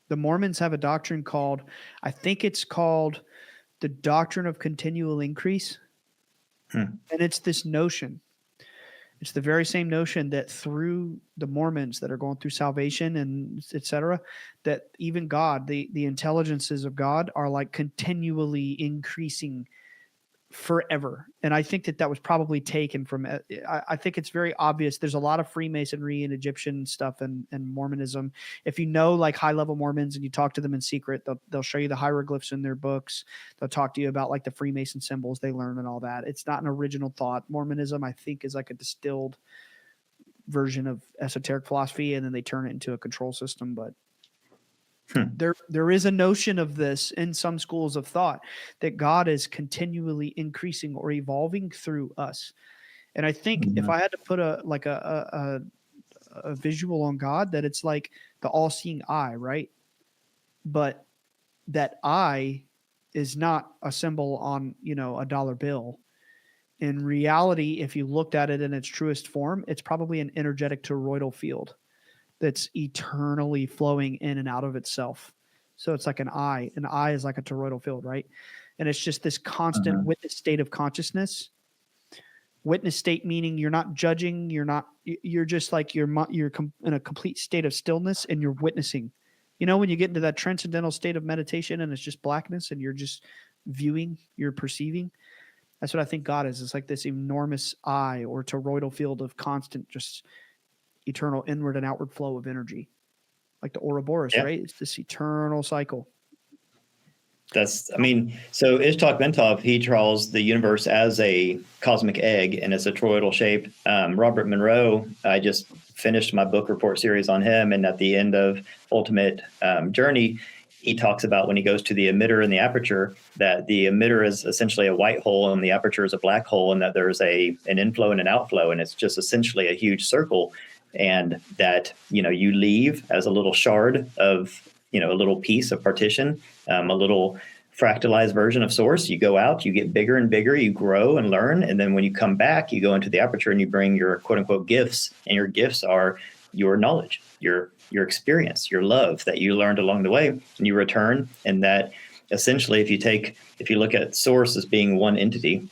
Speaker 1: The Mormons have a doctrine called, I think it's called the doctrine of continual increase. And it's this notion. It's the very same notion that through the Mormons that are going through salvation and etc., that even God, the intelligences of God are like continually increasing forever. And I think that was probably taken from, I think it's very obvious. There's a lot of Freemasonry and Egyptian stuff and Mormonism. If you know like high level Mormons and you talk to them in secret, they'll show you the hieroglyphs in their books. They'll talk to you about like the Freemason symbols they learn and all that. It's not an original thought. Mormonism, I think, is like a distilled version of esoteric philosophy, and then they turn it into a control system. But there is a notion of this in some schools of thought that God is continually increasing or evolving through us. And I think if I had to put a visual on God, that it's like the all-seeing eye, right? But that eye is not a symbol on, a dollar bill. In reality, if you looked at it in its truest form, it's probably an energetic toroidal field that's eternally flowing in and out of itself. So it's like an eye. An eye is like a toroidal field, right? And it's just this constant witness state of consciousness. Witness state meaning you're not judging, you're just like you're in a complete state of stillness and you're witnessing. You know, when you get into that transcendental state of meditation and it's just blackness and you're just viewing, you're perceiving. That's what I think God is. It's like this enormous eye or toroidal field of constant, just eternal inward and outward flow of energy. Like the Ouroboros, right? It's this eternal cycle.
Speaker 2: So Ishtok Bentov, he draws the universe as a cosmic egg and it's a toroidal shape. Robert Monroe, I just finished my book report series on him. And at the end of Ultimate Journey, he talks about when he goes to the emitter and the aperture, that the emitter is essentially a white hole and the aperture is a black hole, and that there's an inflow and an outflow. And it's just essentially a huge circle. And that, you leave as a little shard of, a little piece of partition, a little fractalized version of source. You go out, you get bigger and bigger, you grow and learn. And then when you come back, you go into the aperture and you bring your quote unquote gifts. And your gifts are your knowledge, your experience, your love that you learned along the way. And you return. And that essentially, if you look at source as being one entity,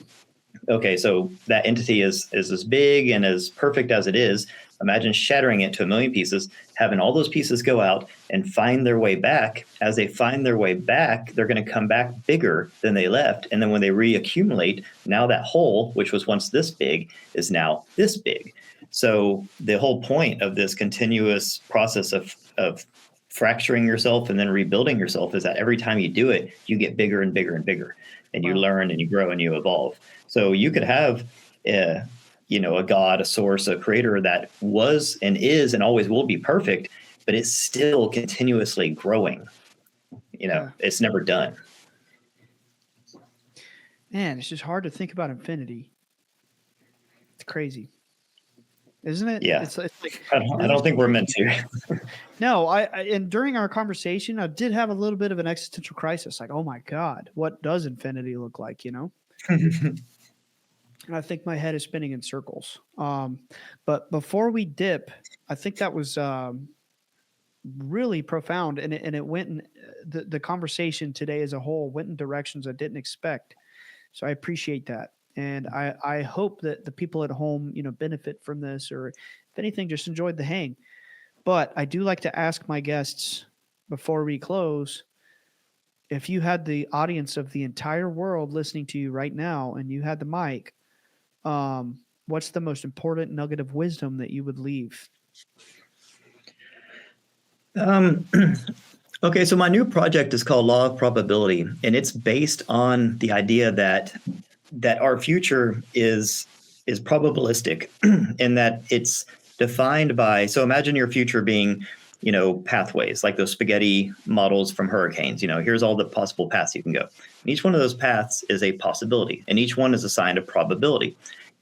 Speaker 2: okay, so that entity is as big and as perfect as it is. Imagine shattering it to 1,000,000 pieces, having all those pieces go out and find their way back. As they find their way back, they're going to come back bigger than they left. And then when they reaccumulate, now that whole, which was once this big, is now this big. So the whole point of this continuous process of fracturing yourself and then rebuilding yourself is that every time you do it, you get bigger and bigger and bigger, and you learn and you grow and you evolve. So you could have a God, a source, a creator that was and is and always will be perfect, but it's still continuously growing. It's never done.
Speaker 1: Man, it's just hard to think about infinity. It's crazy, isn't it?
Speaker 2: Yeah.
Speaker 1: It's like
Speaker 2: I don't think we're meant to.
Speaker 1: No, and during our conversation, I did have a little bit of an existential crisis. Like, oh my God, what does infinity look like? And I think my head is spinning in circles. But before we dip, I think that was really profound, and it went in the conversation today as a whole went in directions I didn't expect. So I appreciate that, and I hope that the people at home benefit from this, or if anything, just enjoyed the hang. But I do like to ask my guests before we close, if you had the audience of the entire world listening to you right now, and you had the mic, what's the most important nugget of wisdom that you would leave?
Speaker 2: Okay, so my new project is called Law of Probability, and it's based on the idea that our future is probabilistic, and that it's defined by. So imagine your future being, pathways, like those spaghetti models from hurricanes. Here's all the possible paths you can go. And each one of those paths is a possibility, and each one is assigned a probability.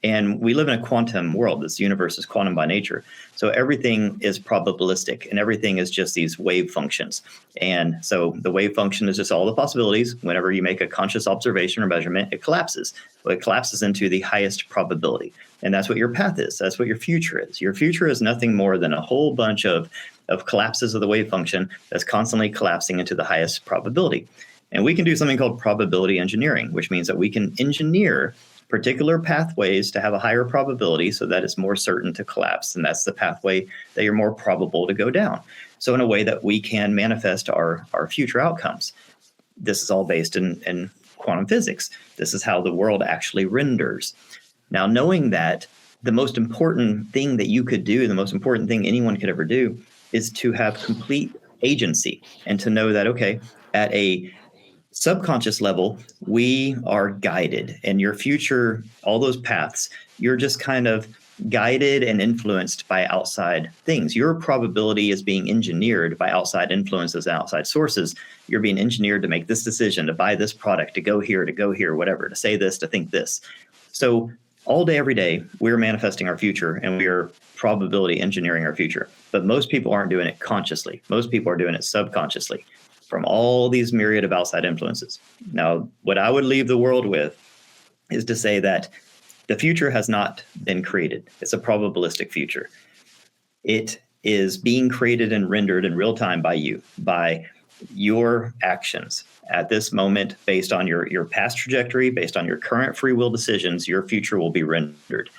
Speaker 2: And we live in a quantum world. This universe is quantum by nature. So everything is probabilistic, and everything is just these wave functions. And so the wave function is just all the possibilities. Whenever you make a conscious observation or measurement, it collapses. Well, it collapses into the highest probability. And that's what your path is. That's what your future is. Your future is nothing more than a whole bunch of collapses of the wave function that's constantly collapsing into the highest probability. And we can do something called probability engineering, which means that we can engineer particular pathways to have a higher probability so that it's more certain to collapse. And that's the pathway that you're more probable to go down. So in a way that we can manifest our future outcomes. This is all based in quantum physics. This is how the world actually renders. Now, knowing that, the most important thing that you could do, the most important thing anyone could ever do, is to have complete agency and to know that, okay, at a subconscious level, we are guided, and your future, all those paths, you're just kind of guided and influenced by outside things. Your probability is being engineered by outside influences and outside sources. You're being engineered to make this decision, to buy this product, to go here, whatever, to say this, to think this. So all day, every day, we're manifesting our future, and we are probability engineering our future. But most people aren't doing it consciously. Most people are doing it subconsciously, from all these myriad of outside influences. Now, what I would leave the world with is to say that the future has not been created. It's a probabilistic future. It is being created and rendered in real time by you, by your actions at this moment, based on your past trajectory, based on your current free will decisions, your future will be rendered.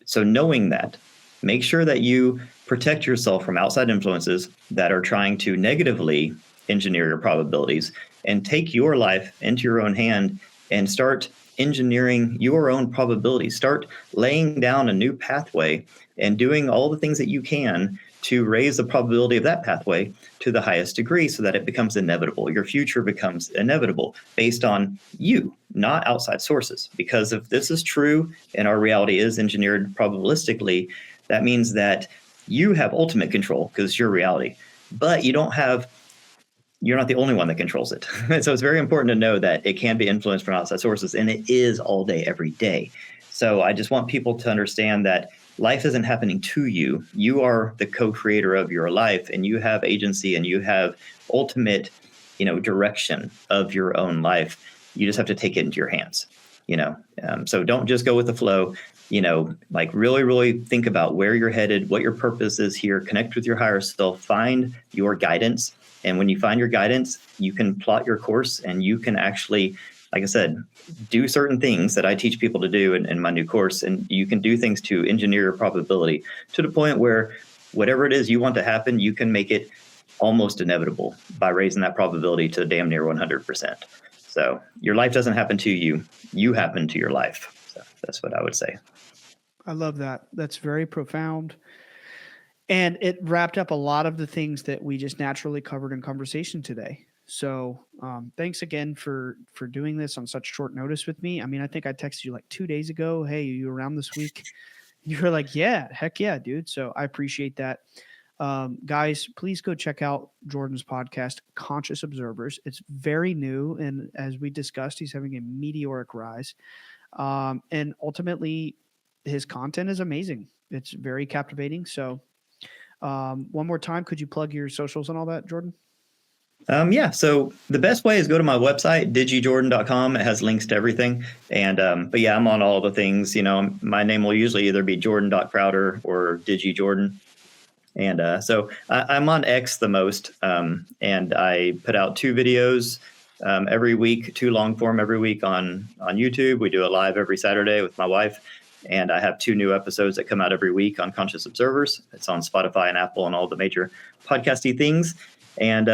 Speaker 2: So knowing that, make sure that you protect yourself from outside influences that are trying to negatively engineer your probabilities, and take your life into your own hand and start engineering your own probabilities. Start laying down a new pathway and doing all the things that you can to raise the probability of that pathway to the highest degree so that it becomes inevitable. Your future becomes inevitable based on you, not outside sources. Because if this is true and our reality is engineered probabilistically, that means that you have ultimate control because it's your reality. But you're not the only one that controls it. So it's very important to know that it can be influenced from outside sources, and it is all day, every day. So I just want people to understand that life isn't happening to you. You are the co-creator of your life, and you have agency, and you have ultimate, direction of your own life. You just have to take it into your hands, So don't just go with the flow. Really, really think about where you're headed, what your purpose is here. Connect with your higher self. Find your guidance. And when you find your guidance, you can plot your course, and you can actually, like I said, do certain things that I teach people to do in my new course. And you can do things to engineer your probability to the point where whatever it is you want to happen, you can make it almost inevitable by raising that probability to damn near 100%. So your life doesn't happen to you. You happen to your life. So that's what I would say.
Speaker 1: I love that. That's very profound. And it wrapped up a lot of the things that we just naturally covered in conversation today. So thanks again for doing this on such short notice with me. I mean, I think I texted you like 2 days ago. Hey, are you around this week? You were like, yeah, heck yeah, dude. So I appreciate that. Guys, please go check out Jordan's podcast, Conscious Observers. It's very new. And as we discussed, he's having a meteoric rise. And ultimately, his content is amazing. It's very captivating. So one more time, could you plug your socials and all that, Jordan?
Speaker 2: Yeah. So the best way is go to my website, digijordan.com. It has links to everything. And, but yeah, I'm on all the things, my name will usually either be Jordan.Crowder or DigiJordan. And so I'm on X the most. And I put out 2 videos every week, 2 long form every week on YouTube. We do a live every Saturday with my wife. And I have 2 new episodes that come out every week on Conscious Observers. It's on Spotify and Apple and all the major podcasty things. And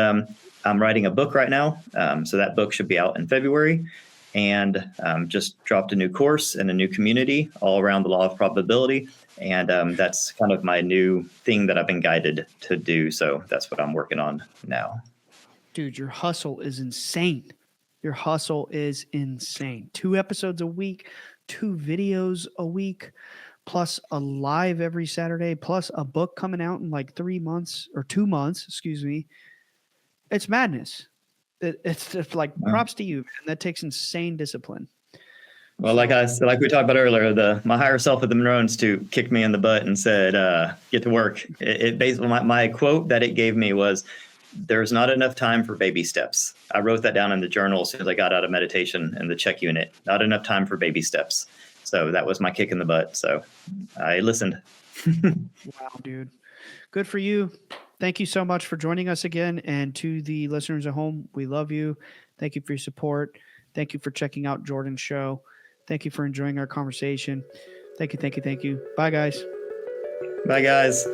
Speaker 2: I'm writing a book right now. So that book should be out in February. And just dropped a new course and a new community all around the law of probability. And that's kind of my new thing that I've been guided to do. So that's what I'm working on now.
Speaker 1: Dude, your hustle is insane. Your hustle is insane. 2 episodes a week, 2 videos a week, plus a live every Saturday, plus a book coming out in like 3 months or 2 months, excuse me. It's madness. It's just like props to you, man. That takes insane discipline.
Speaker 2: Well, like we talked about earlier, my higher self at the Monroe Institute kicked me in the butt and said, "Get to work." It basically my quote that it gave me was, "There's not enough time for baby steps." I wrote that down in the journal as soon as I got out of meditation in the check unit. Not enough time for baby steps. So that was my kick in the butt. So I listened.
Speaker 1: Wow, dude. Good for you. Thank you so much for joining us again. And to the listeners at home, we love you. Thank you for your support. Thank you for checking out Jordan's show. Thank you for enjoying our conversation. Thank you, thank you, thank you. Bye, guys.
Speaker 2: Bye, guys.